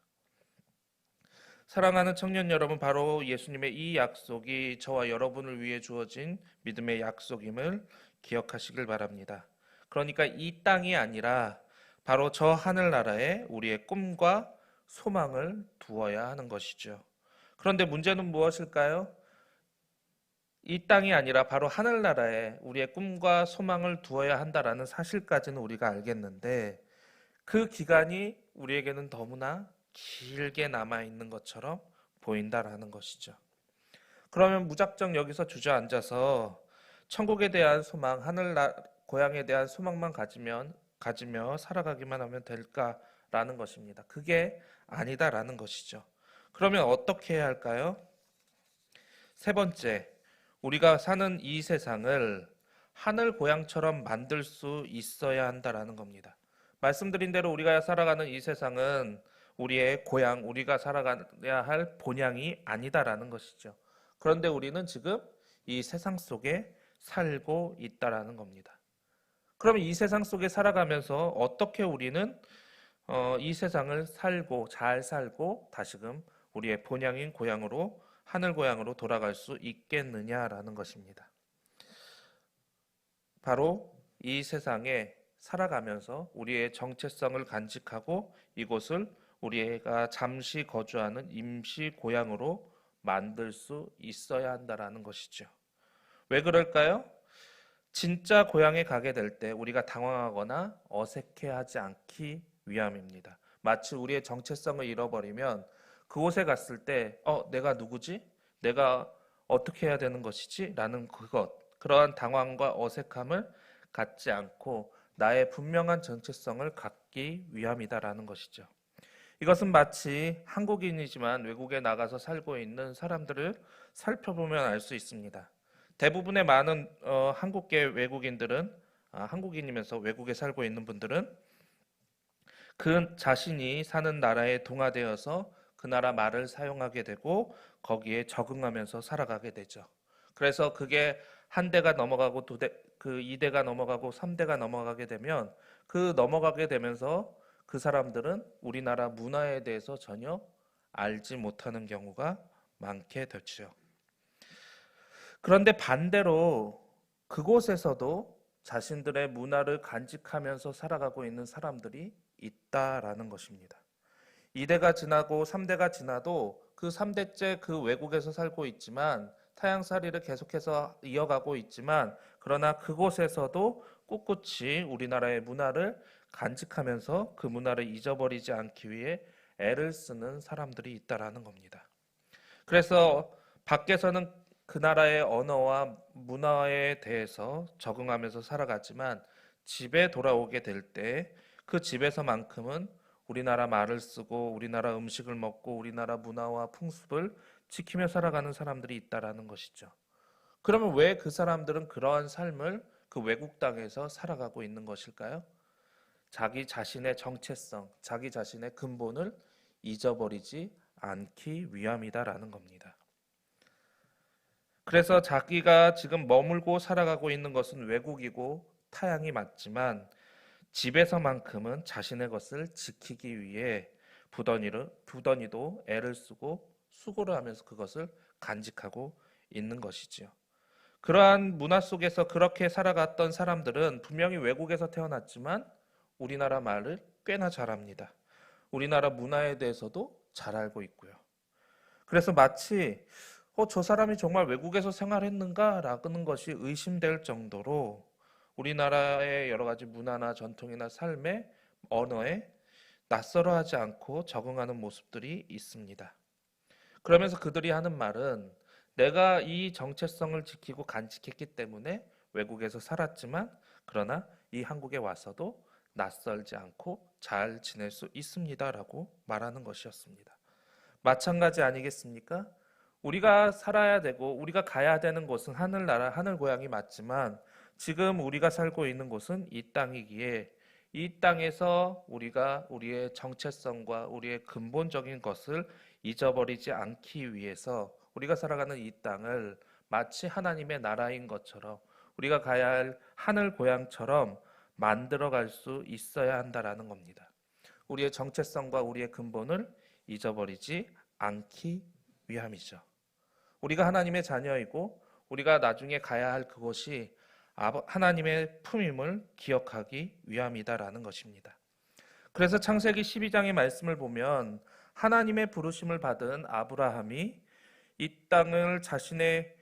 사랑하는 청년 여러분, 바로 예수님의 이 약속이 저와 여러분을 위해 주어진 믿음의 약속임을 기억하시길 바랍니다. 그러니까 이 땅이 아니라 바로 저 하늘나라에 우리의 꿈과 소망을 두어야 하는 것이죠. 그런데 문제는 무엇일까요? 이 땅이 아니라 바로 하늘나라에 우리의 꿈과 소망을 두어야 한다라는 사실까지는 우리가 알겠는데 그 기간이 우리에게는 너무나 길게 남아있는 것처럼 보인다라는 것이죠. 그러면 무작정 여기서 주저앉아서 천국에 대한 소망, 고향에 대한 소망만 가지며 살아가기만 하면 될까라는 것입니다. 그게 아니다라는 것이죠. 그러면 어떻게 해야 할까요? 세 번째, 우리가 사는 이 세상을 하늘 고향처럼 만들 수 있어야 한다라는 겁니다. 말씀드린 대로 우리가 살아가는 이 세상은 우리의 고향, 우리가 살아가야 할 본향이 아니다라는 것이죠. 그런데 우리는 지금 이 세상 속에 살고 있다라는 겁니다. 그럼 이 세상 속에 살아가면서 어떻게 우리는 이 세상을 잘 살고 다시금 우리의 본향인 고향으로, 하늘 고향으로 돌아갈 수 있겠느냐라는 것입니다. 바로 이 세상에 살아가면서 우리의 정체성을 간직하고 이곳을 우리가 잠시 거주하는 임시 고향으로 만들 수 있어야 한다라는 것이죠. 왜 그럴까요? 진짜 고향에 가게 될 때 우리가 당황하거나 어색해하지 않기 위함입니다. 마치 우리의 정체성을 잃어버리면 그곳에 갔을 때 내가 누구지? 내가 어떻게 해야 되는 것이지? 라는 그러한 당황과 어색함을 갖지 않고 나의 분명한 정체성을 갖기 위함이다라는 것이죠. 이것은 마치 한국인이지만 외국에 나가서 살고 있는 사람들을 살펴보면 알 수 있습니다. 대부분의 많은 한국계 외국인들은 한국인이면서 외국에 살고 있는 분들은 그 자신이 사는 나라에 동화되어서 그 나라 말을 사용하게 되고 거기에 적응하면서 살아가게 되죠. 그래서 그게 한 대가 넘어가고 그 2대가 넘어가고 3대가 넘어가게 되면 그 넘어가게 되면서 그 사람들은 우리나라 문화에 대해서 전혀 알지 못하는 경우가 많게 되죠. 그런데 반대로 그곳에서도 자신들의 문화를 간직하면서 살아가고 있는 사람들이 있다라는 것입니다. 2대가 지나고 3대가 지나도 그 3대째 그 외국에서 살고 있지만 타향살이를 계속해서 이어가고 있지만 그러나 그곳에서도 꿋꿋이 우리나라의 문화를 간직하면서 그 문화를 잊어버리지 않기 위해 애를 쓰는 사람들이 있다라는 겁니다. 그래서 밖에서는 그 나라의 언어와 문화에 대해서 적응하면서 살아가지만 집에 돌아오게 될 때 그 집에서만큼은 우리나라 말을 쓰고 우리나라 음식을 먹고 우리나라 문화와 풍습을 지키며 살아가는 사람들이 있다라는 것이죠. 그러면 왜 그 사람들은 그러한 삶을 그 외국 땅에서 살아가고 있는 것일까요? 자기 자신의 정체성, 자기 자신의 근본을 잊어버리지 않기 위함이다라는 겁니다. 그래서 자기가 지금 머물고 살아가고 있는 것은 외국이고 타향이 맞지만 집에서만큼은 자신의 것을 지키기 위해 부더니도 애를 쓰고 수고를 하면서 그것을 간직하고 있는 것이지요. 그러한 문화 속에서 그렇게 살아갔던 사람들은 분명히 외국에서 태어났지만 우리나라 말을 꽤나 잘합니다. 우리나라 문화에 대해서도 잘 알고 있고요. 그래서 마치 저 사람이 정말 외국에서 생활했는가라는 것이 의심될 정도로 우리나라의 여러 가지 문화나 전통이나 삶의 언어에 낯설어하지 않고 적응하는 모습들이 있습니다. 그러면서 그들이 하는 말은 내가 이 정체성을 지키고 간직했기 때문에 외국에서 살았지만 그러나 이 한국에 와서도 낯설지 않고 잘 지낼 수 있습니다라고 말하는 것이었습니다. 마찬가지 아니겠습니까? 우리가 살아야 되고 우리가 가야 되는 곳은 하늘나라, 하늘고향이 맞지만 지금 우리가 살고 있는 곳은 이 땅이기에 이 땅에서 우리가 우리의 정체성과 우리의 근본적인 것을 잊어버리지 않기 위해서 우리가 살아가는 이 땅을 마치 하나님의 나라인 것처럼 우리가 가야 할 하늘 고향처럼 만들어갈 수 있어야 한다라는 겁니다. 우리의 정체성과 우리의 근본을 잊어버리지 않기 위함이죠. 우리가 하나님의 자녀이고 우리가 나중에 가야 할 그곳이 하나님의 품임을 기억하기 위함이다라는 것입니다. 그래서 창세기 12장의 말씀을 보면 하나님의 부르심을 받은 아브라함이 이 땅을 자신의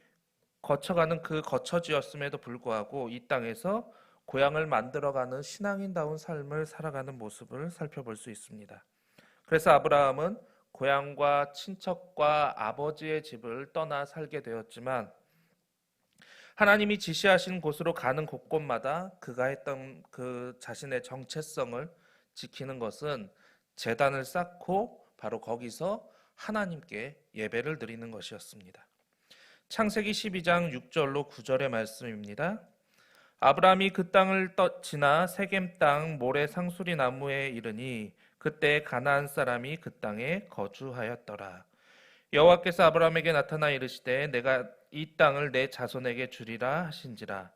거쳐가는 그 거처지였음에도 불구하고 이 땅에서 고향을 만들어가는 신앙인다운 삶을 살아가는 모습을 살펴볼 수 있습니다. 그래서 아브라함은 고향과 친척과 아버지의 집을 떠나 살게 되었지만 하나님이 지시하신 곳으로 가는 곳곳마다 그가 했던 그 자신의 정체성을 지키는 것은 제단을 쌓고 바로 거기서 하나님께 예배를 드리는 것이었습니다. 창세기 12장 6절로 9절의 말씀입니다. 아브라함이 그 땅을 지나 세겜 땅 모래 상수리 나무에 이르니 그때 가나안 사람이 그 땅에 거주하였더라. 여호와께서 아브라함에게 나타나 이르시되 내가 이 땅을 내 자손에게 주리라 하신지라.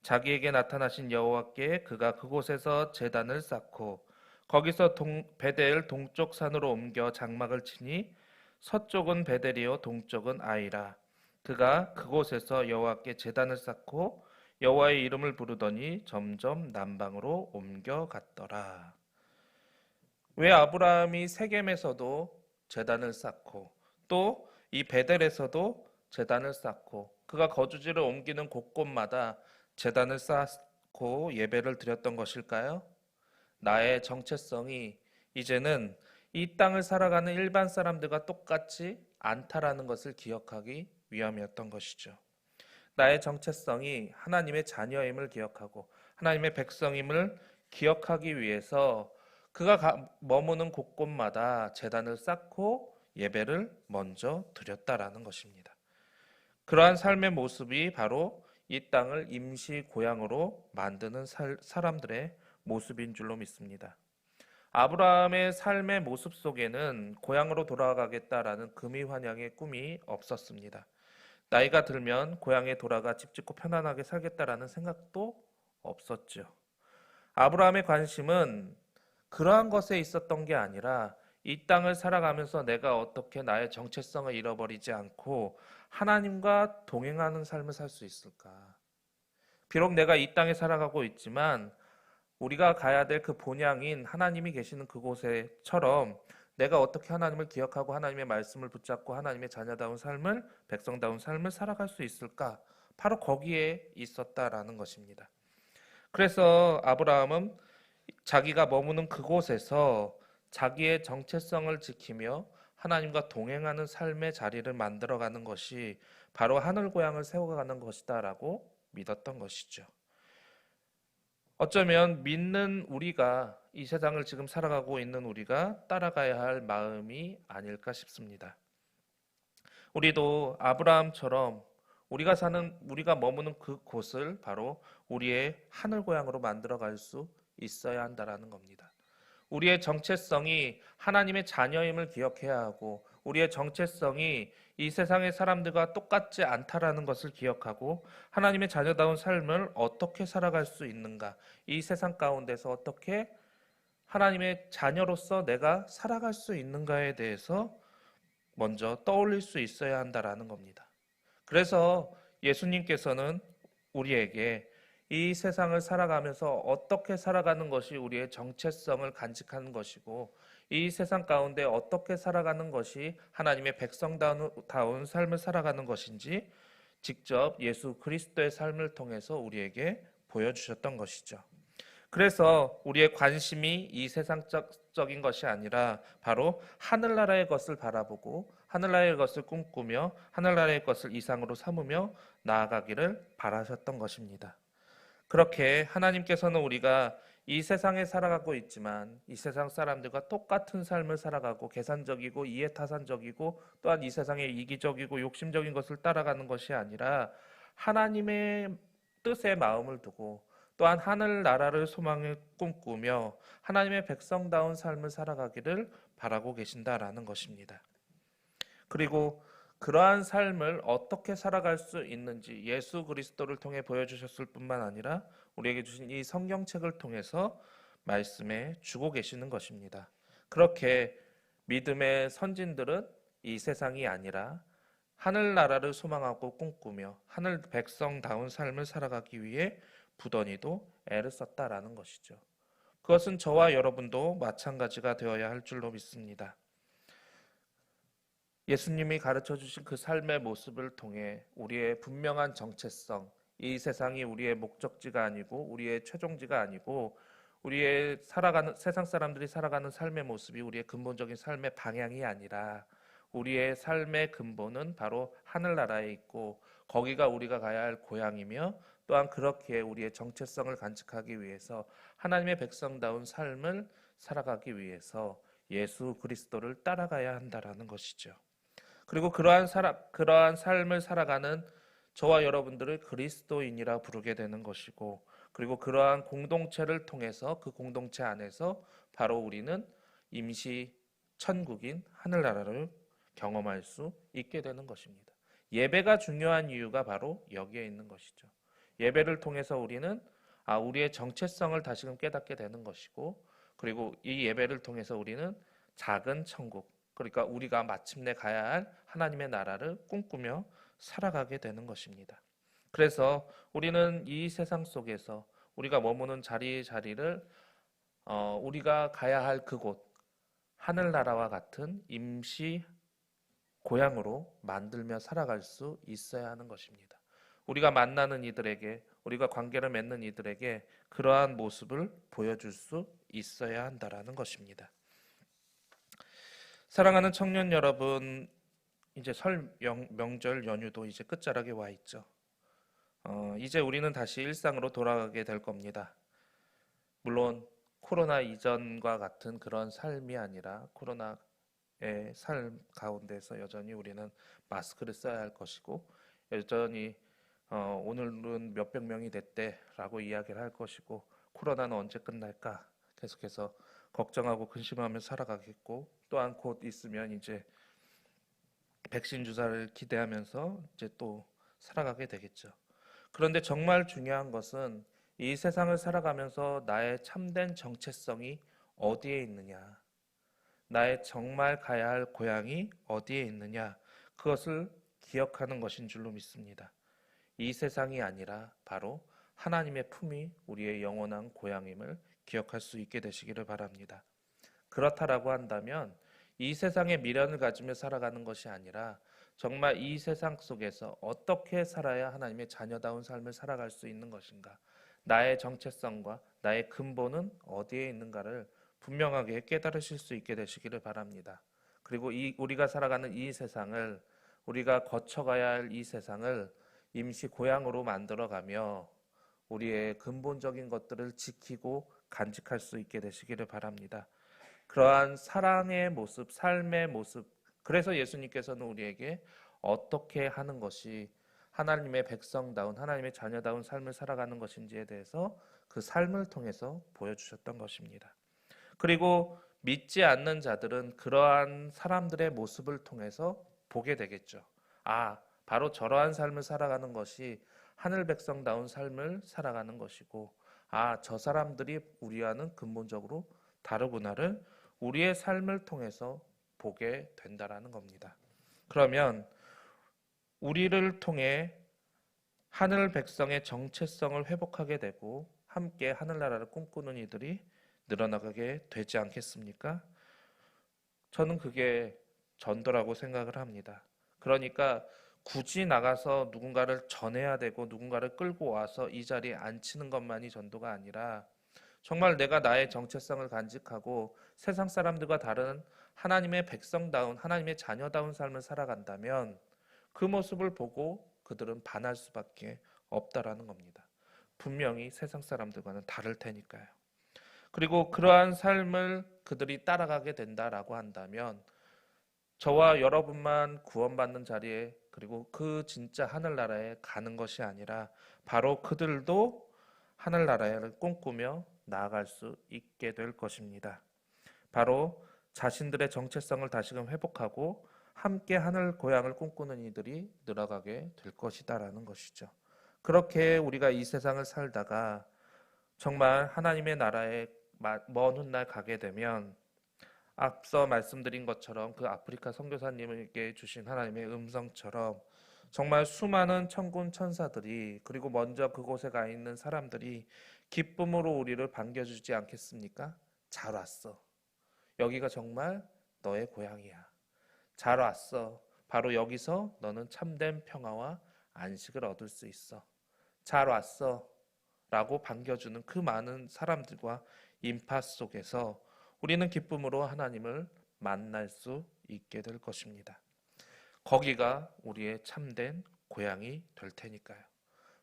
자기에게 나타나신 여호와께 그가 그곳에서 제단을 쌓고 거기서 베델 동쪽 산으로 옮겨 장막을 치니 서쪽은 베델이요 동쪽은 아이라. 그가 그곳에서 여호와께 제단을 쌓고 여호와의 이름을 부르더니 점점 남방으로 옮겨갔더라. 왜 아브라함이 세겜에서도 제단을 쌓고 또 이 베델에서도 제단을 쌓고 그가 거주지를 옮기는 곳곳마다 제단을 쌓고 예배를 드렸던 것일까요? 나의 정체성이 이제는 이 땅을 살아가는 일반 사람들과 똑같지 않다라는 것을 기억하기 위함이었던 것이죠. 나의 정체성이 하나님의 자녀임을 기억하고 하나님의 백성임을 기억하기 위해서 그가 머무는 곳곳마다 제단을 쌓고 예배를 먼저 드렸다라는 것입니다. 그러한 삶의 모습이 바로 이 땅을 임시 고향으로 만드는 사람들의 모습인 줄로 믿습니다. 아브라함의 삶의 모습 속에는 고향으로 돌아가겠다라는 금이환영의 꿈이 없었습니다. 나이가 들면 고향에 돌아가 집 짓고 편안하게 살겠다라는 생각도 없었죠. 아브라함의 관심은 그러한 것에 있었던 게 아니라 이 땅을 살아가면서 내가 어떻게 나의 정체성을 잃어버리지 않고 하나님과 동행하는 삶을 살 수 있을까? 비록 내가 이 땅에 살아가고 있지만 우리가 가야 될 그 본향인 하나님이 계시는 그곳에처럼 내가 어떻게 하나님을 기억하고 하나님의 말씀을 붙잡고 하나님의 자녀다운 삶을, 백성다운 삶을 살아갈 수 있을까? 바로 거기에 있었다라는 것입니다. 그래서 아브라함은 자기가 머무는 그곳에서 자기의 정체성을 지키며 하나님과 동행하는 삶의 자리를 만들어가는 것이 바로 하늘 고향을 세워가는 것이다라고 믿었던 것이죠. 어쩌면 믿는 우리가 이 세상을 지금 살아가고 있는 우리가 따라가야 할 마음이 아닐까 싶습니다. 우리도 아브라함처럼 우리가 머무는 그 곳을 바로 우리의 하늘 고향으로 만들어갈 수 있어야 한다라는 겁니다. 우리의 정체성이 하나님의 자녀임을 기억해야 하고 우리의 정체성이 이 세상의 사람들과 똑같지 않다라는 것을 기억하고 하나님의 자녀다운 삶을 어떻게 살아갈 수 있는가, 이 세상 가운데서 어떻게 하나님의 자녀로서 내가 살아갈 수 있는가에 대해서 먼저 떠올릴 수 있어야 한다라는 겁니다. 그래서 예수님께서는 우리에게 이 세상을 살아가면서 어떻게 살아가는 것이 우리의 정체성을 간직하는 것이고 이 세상 가운데 어떻게 살아가는 것이 하나님의 백성다운 삶을 살아가는 것인지 직접 예수 그리스도의 삶을 통해서 우리에게 보여주셨던 것이죠. 그래서 우리의 관심이 이 세상적인 것이 아니라 바로 하늘나라의 것을 바라보고 하늘나라의 것을 꿈꾸며 하늘나라의 것을 이상으로 삼으며 나아가기를 바라셨던 것입니다. 그렇게 하나님께서는 우리가 이 세상에 살아가고 있지만 이 세상 사람들과 똑같은 삶을 살아가고 계산적이고 이해타산적이고 또한 이 세상에 이기적이고 욕심적인 것을 따라가는 것이 아니라 하나님의 뜻에 마음을 두고 또한 하늘나라를 소망을 꿈꾸며 하나님의 백성다운 삶을 살아가기를 바라고 계신다라는 것입니다. 그리고 그러한 삶을 어떻게 살아갈 수 있는지 예수 그리스도를 통해 보여주셨을 뿐만 아니라 우리에게 주신 이 성경책을 통해서 말씀해 주고 계시는 것입니다. 그렇게 믿음의 선진들은 이 세상이 아니라 하늘나라를 소망하고 꿈꾸며 하늘 백성다운 삶을 살아가기 위해 부단히도 애를 썼다라는 것이죠. 그것은 저와 여러분도 마찬가지가 되어야 할 줄로 믿습니다. 예수님이 가르쳐 주신 그 삶의 모습을 통해 우리의 분명한 정체성, 이 세상이 우리의 목적지가 아니고 우리의 최종지가 아니고 우리의 세상 사람들이 살아가는 삶의 모습이 우리의 근본적인 삶의 방향이 아니라 우리의 삶의 근본은 바로 하늘나라에 있고 거기가 우리가 가야 할 고향이며 또한 그렇게 우리의 정체성을 간직하기 위해서 하나님의 백성다운 삶을 살아가기 위해서 예수 그리스도를 따라가야 한다라는 것이죠. 그리고 그러한 삶을 살아가는 저와 여러분들을 그리스도인이라 부르게 되는 것이고 그리고 그러한 공동체를 통해서 그 공동체 안에서 바로 우리는 임시 천국인 하늘나라를 경험할 수 있게 되는 것입니다. 예배가 중요한 이유가 바로 여기에 있는 것이죠. 예배를 통해서 우리는 우리의 정체성을 다시금 깨닫게 되는 것이고 그리고 이 예배를 통해서 우리는 작은 천국, 그러니까 우리가 마침내 가야 할 하나님의 나라를 꿈꾸며 살아가게 되는 것입니다. 그래서 우리는 이 세상 속에서 우리가 머무는 자리를 우리가 가야 할 그곳, 하늘나라와 같은 임시 고향으로 만들며 살아갈 수 있어야 하는 것입니다. 우리가 만나는 이들에게, 우리가 관계를 맺는 이들에게 그러한 모습을 보여줄 수 있어야 한다라는 것입니다. 사랑하는 청년 여러분, 이제 설 명절 연휴도 이제 끝자락에 와 있죠. 이제 우리는 다시 일상으로 돌아가게 될 겁니다. 물론 코로나 이전과 같은 그런 삶이 아니라 코로나의 삶 가운데서 여전히 우리는 마스크를 써야 할 것이고, 여전히 오늘은 몇백 명이 됐대라고 이야기를 할 것이고, 코로나는 언제 끝날까 계속해서 걱정하고 근심하며 살아가겠고, 또한 곧 있으면 이제 백신 주사를 기대하면서 이제 또 살아가게 되겠죠. 그런데 정말 중요한 것은 이 세상을 살아가면서 나의 참된 정체성이 어디에 있느냐, 나의 정말 가야 할 고향이 어디에 있느냐, 그것을 기억하는 것인 줄로 믿습니다. 이 세상이 아니라 바로 하나님의 품이 우리의 영원한 고향임을 기억할 수 있게 되시기를 바랍니다. 그렇다라고 한다면 이 세상의 미련을 가지며 살아가는 것이 아니라 정말 이 세상 속에서 어떻게 살아야 하나님의 자녀다운 삶을 살아갈 수 있는 것인가, 나의 정체성과 나의 근본은 어디에 있는가를 분명하게 깨달으실 수 있게 되시기를 바랍니다. 그리고 우리가 살아가는 이 세상을, 우리가 거쳐가야 할 이 세상을 임시 고향으로 만들어가며 우리의 근본적인 것들을 지키고 간직할 수 있게 되시기를 바랍니다. 그러한 사랑의 모습, 삶의 모습, 그래서 예수님께서는 우리에게 어떻게 하는 것이 하나님의 백성다운, 하나님의 자녀다운 삶을 살아가는 것인지에 대해서 그 삶을 통해서 보여주셨던 것입니다. 그리고 믿지 않는 자들은 그러한 사람들의 모습을 통해서 보게 되겠죠. 아, 바로 저러한 삶을 살아가는 것이 하늘 백성다운 삶을 살아가는 것이고, 아, 저 사람들이 우리와는 근본적으로 다르구나를 우리의 삶을 통해서 보게 된다라는 겁니다. 그러면 우리를 통해 하늘 백성의 정체성을 회복하게 되고 함께 하늘나라를 꿈꾸는 이들이 늘어나게 되지 않겠습니까? 저는 그게 전도라고 생각을 합니다. 그러니까 굳이 나가서 누군가를 전해야 되고 누군가를 끌고 와서 이 자리에 앉히는 것만이 전도가 아니라 정말 내가 나의 정체성을 간직하고 세상 사람들과 다른 하나님의 백성다운, 하나님의 자녀다운 삶을 살아간다면 그 모습을 보고 그들은 반할 수밖에 없다라는 겁니다. 분명히 세상 사람들과는 다를 테니까요. 그리고 그러한 삶을 그들이 따라가게 된다라고 한다면 저와 여러분만 구원받는 자리에, 그리고 그 진짜 하늘나라에 가는 것이 아니라 바로 그들도 하늘나라를 꿈꾸며 나아갈 수 있게 될 것입니다. 바로 자신들의 정체성을 다시금 회복하고 함께 하늘 고향을 꿈꾸는 이들이 늘어가게 될 것이다라는 것이죠. 그렇게 우리가 이 세상을 살다가 정말 하나님의 나라에 먼 훗날 가게 되면 앞서 말씀드린 것처럼 그 아프리카 선교사님에게 주신 하나님의 음성처럼 정말 수많은 천군 천사들이, 그리고 먼저 그곳에 가 있는 사람들이 기쁨으로 우리를 반겨주지 않겠습니까? 잘 왔어. 여기가 정말 너의 고향이야. 잘 왔어. 바로 여기서 너는 참된 평화와 안식을 얻을 수 있어. 잘 왔어. 라고 반겨주는 그 많은 사람들과 인파 속에서 우리는 기쁨으로 하나님을 만날 수 있게 될 것입니다. 거기가 우리의 참된 고향이 될 테니까요.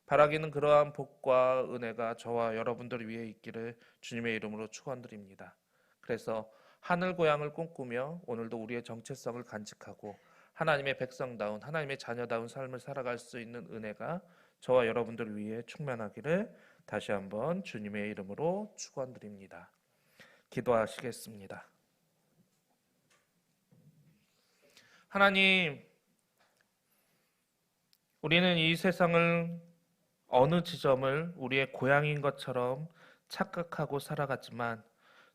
바라기는 그러한 복과 은혜가 저와 여러분들 위해 있기를 주님의 이름으로 축원드립니다. 그래서 하늘 고향을 꿈꾸며 오늘도 우리의 정체성을 간직하고 하나님의 백성다운, 하나님의 자녀다운 삶을 살아갈 수 있는 은혜가 저와 여러분들 위해 충만하기를 다시 한번 주님의 이름으로 축원드립니다. 기도하시겠습니다. 하나님, 우리는 이 세상을 어느 지점을 우리의 고향인 것처럼 착각하고 살아갔지만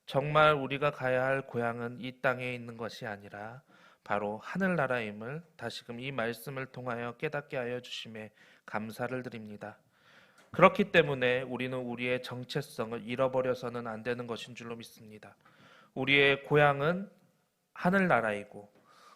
정말 우리가 가야 할 고향은 이 땅에 있는 것이 아니라 바로 하늘나라임을 다시금 이 말씀을 통하여 깨닫게 하여 주심에 감사를 드립니다. 그렇기 때문에 우리는 우리의 정체성을 잃어버려서는 안 되는 것인 줄로 믿습니다. 우리의 고향은 하늘나라이고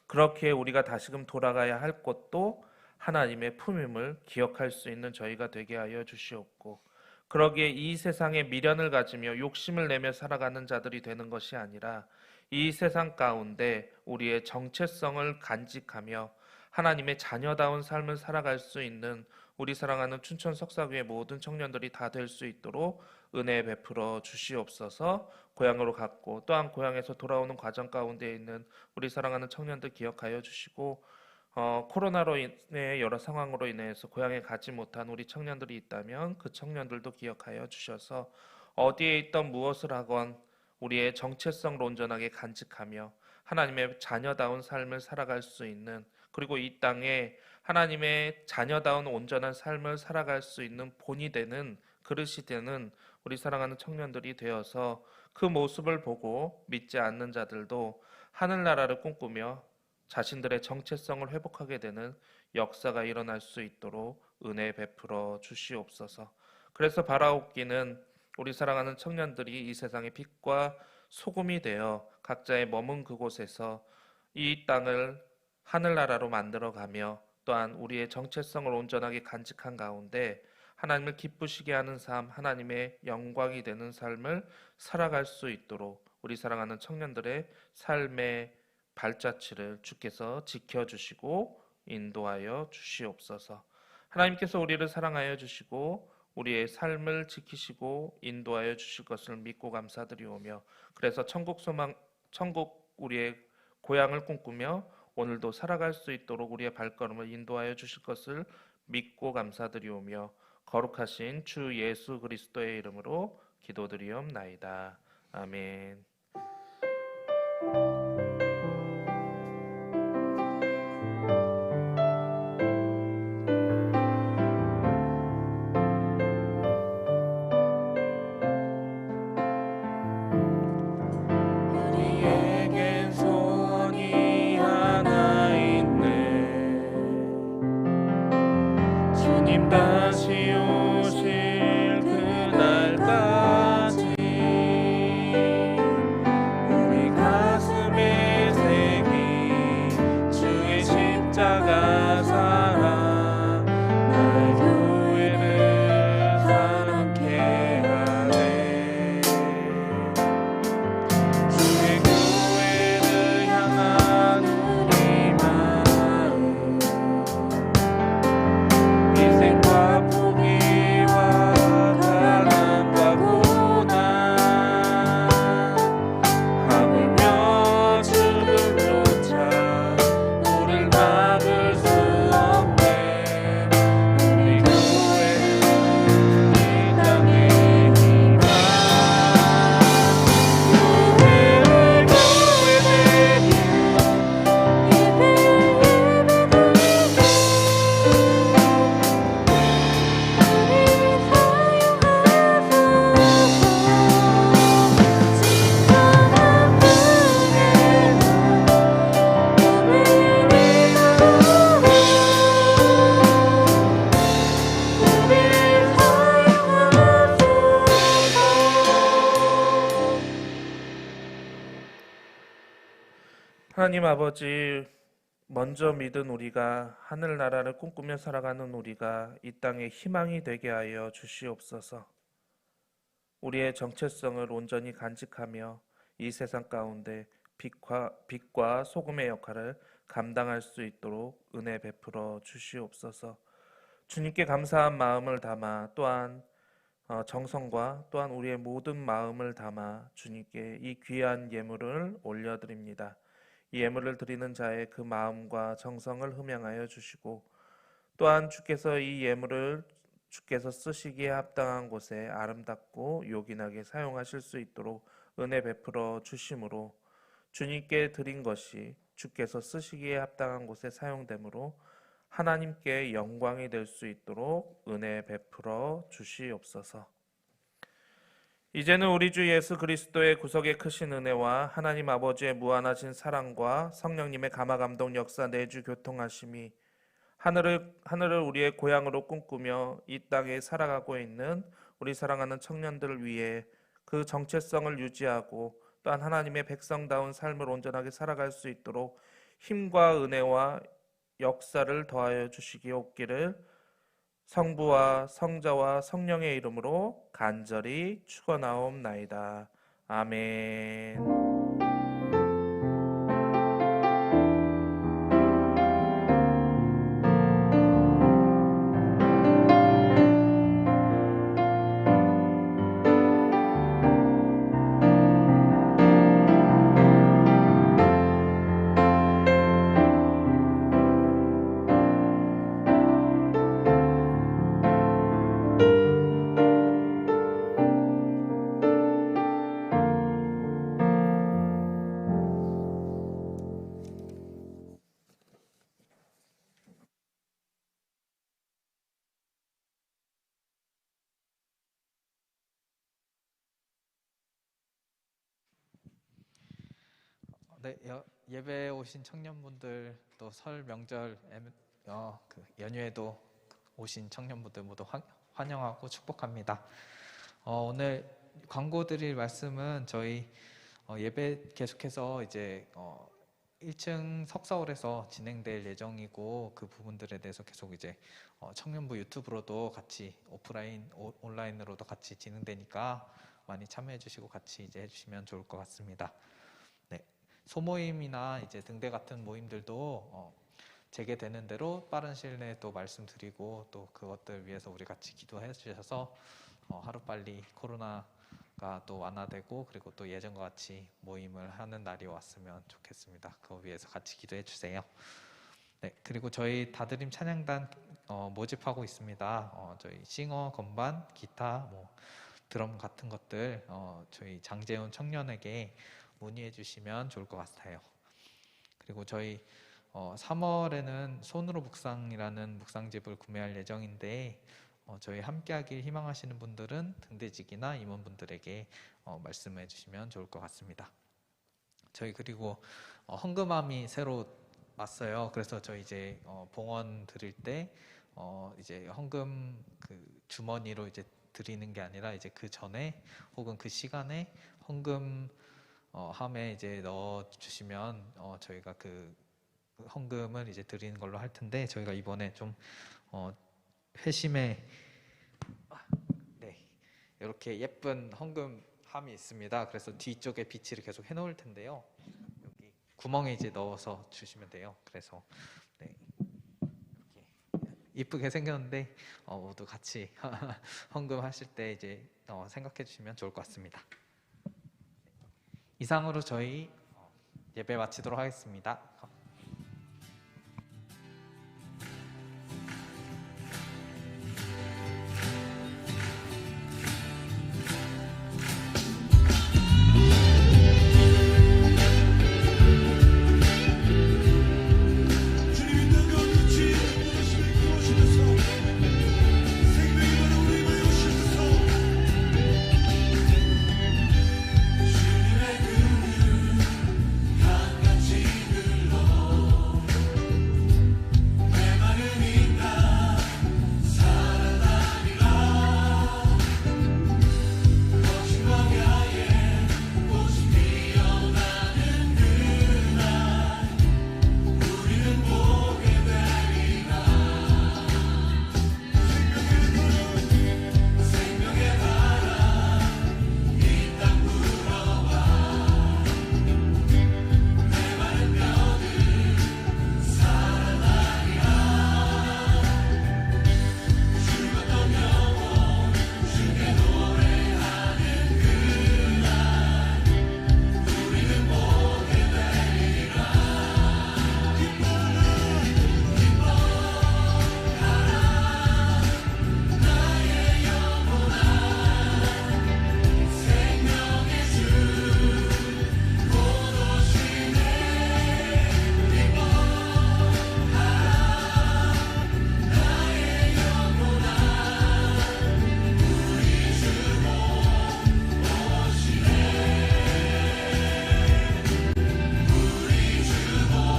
그렇게 우리가 다시금 돌아가야 할 곳도 하나님의 품임을 기억할 수 있는 저희가 되게 하여 주시옵고, 그러기에 이 세상에 미련을 가지며 욕심을 내며 살아가는 자들이 되는 것이 아니라 이 세상 가운데 우리의 정체성을 간직하며 하나님의 자녀다운 삶을 살아갈 수 있는 우리 사랑하는 춘천 석사교회 모든 청년들이 다 될 수 있도록 은혜 베풀어 주시옵소서. 고향으로 갔고 또한 고향에서 돌아오는 과정 가운데 있는 우리 사랑하는 청년들 기억하여 주시고, 코로나로 인해 여러 상황으로 인해서 고향에 가지 못한 우리 청년들이 있다면 그 청년들도 기억하여 주셔서 어디에 있던 무엇을 하건 우리의 정체성을 온전하게 간직하며 하나님의 자녀다운 삶을 살아갈 수 있는, 그리고 이 땅에 하나님의 자녀다운 온전한 삶을 살아갈 수 있는 본이 되는, 그릇이 되는 우리 사랑하는 청년들이 되어서 그 모습을 보고 믿지 않는 자들도 하늘나라를 꿈꾸며 자신들의 정체성을 회복하게 되는 역사가 일어날 수 있도록 은혜 베풀어 주시옵소서. 그래서 바라옵기는 우리 사랑하는 청년들이 이 세상의 빛과 소금이 되어 각자의 머문 그곳에서 이 땅을 하늘나라로 만들어가며 또한 우리의 정체성을 온전하게 간직한 가운데 하나님을 기쁘시게 하는 삶, 하나님의 영광이 되는 삶을 살아갈 수 있도록 우리 사랑하는 청년들의 삶의 발자취를 주께서 지켜주시고 인도하여 주시옵소서. 하나님께서 우리를 사랑하여 주시고 우리의 삶을 지키시고 인도하여 주실 것을 믿고 감사드리오며, 그래서 천국 우리의 고향을 꿈꾸며 오늘도 살아갈 수 있도록 우리의 발걸음을 인도하여 주실 것을 믿고 감사드리오며, 거룩하신 주 예수 그리스도의 이름으로 기도드리옵나이다. 아멘. 우리에겐 소원이 하나 있네. 주님 다시 오실 그날까지 우리 가슴에 새긴 주의 십자가 사랑 나의 교회를 사랑케 하네. 주의 교회를 향한 우리 마음, 희생과 포기와 가난과 고난, 하물며 죽음조차 우릴 막을 수 없네. 우리 교회는 이 땅의 희망, 교회를 교회되게 하나님 아버지, 먼저 믿은 우리가, 하늘나라를 꿈꾸며 살아가는 우리가 이 땅에 희망이 되게 하여 주시옵소서. 우리의 정체성을 온전히 간직하며 이 세상 가운데 빛과 소금의 역할을 감당할 수 있도록 은혜 베풀어 주시옵소서. 주님께 감사한 마음을 담아 또한 정성과 또한 우리의 모든 마음을 담아 주님께 이 귀한 예물을 올려드립니다. 이 예물을 드리는 자의 그 마음과 정성을 흠양하여 주시고, 또한 주께서 이 예물을 주께서 쓰시기에 합당한 곳에 아름답고 요긴하게 사용하실 수 있도록 은혜 베풀어 주심으로, 주님께 드린 것이 주께서 쓰시기에 합당한 곳에 사용되므로 하나님께 영광이 될 수 있도록 은혜 베풀어 주시옵소서. 이제는 우리 주 예수 그리스도의 구속의 크신 은혜와 하나님 아버지의 무한하신 사랑과 성령님의 감화감동 역사 내주 교통하심이 하늘을 우리의 고향으로 꿈꾸며 이 땅에 살아가고 있는 우리 사랑하는 청년들을 위해 그 정체성을 유지하고 또한 하나님의 백성다운 삶을 온전하게 살아갈 수 있도록 힘과 은혜와 역사를 더하여 주시기 없기를 성부와 성자와 성령의 이름으로 간절히 축원하옵나이다. 아멘. 네, 예배에 오신 청년분들 또 설 명절 그 연휴에도 오신 청년분들 모두 환영하고 축복합니다. 오늘 광고 드릴 말씀은 저희 예배 계속해서 이제 1층 석사홀에서 진행될 예정이고 그 부분들에 대해서 계속 이제 청년부 유튜브로도 같이 온라인으로도 같이 진행되니까 많이 참여해 주시고 같이 이제 해주시면 좋을 것 같습니다. 네, 소모임이나 이제 등대 같은 모임들도 재개되는 대로 빠른 시일 내에 또 말씀드리고 또 그것들 위해서 우리 같이 기도해 주셔서 하루빨리 코로나가 또 완화되고 그리고 또 예전과 같이 모임을 하는 날이 왔으면 좋겠습니다. 그거 위해서 같이 기도해 주세요. 네, 그리고 저희 다드림 찬양단 모집하고 있습니다. 저희 싱어, 건반, 기타, 드럼 같은 것들 저희 장재훈 청년에게 문의해 주시면 좋을 것 같아요. 그리고 저희 3월에는 손으로 묵상이라는 묵상집을 구매할 예정인데 저희 함께하길 희망하시는 분들은 등대직이나 임원분들에게 말씀해 주시면 좋을 것 같습니다. 저희 그리고 헌금함이 새로 왔어요. 그래서 저희 이제 봉헌 드릴 때 이제 헌금 그 주머니로 이제 드리는 게 아니라 이제 그 전에 혹은 그 시간에 헌금 함에 이제 넣어 주시면 저희가 그 헌금을 이제 드리는 걸로 할 텐데 저희가 이번에 좀 회심에 네, 이렇게 예쁜 헌금함이 있습니다. 그래서 뒤쪽에 비치를 계속 해놓을 텐데요. 여기 구멍에 이제 넣어서 주시면 돼요. 그래서 네, 이렇게 이쁘게 생겼는데 모두 같이 헌금하실 때 이제 생각해 주시면 좋을 것 같습니다. 이상으로 저희 예배 마치도록 하겠습니다.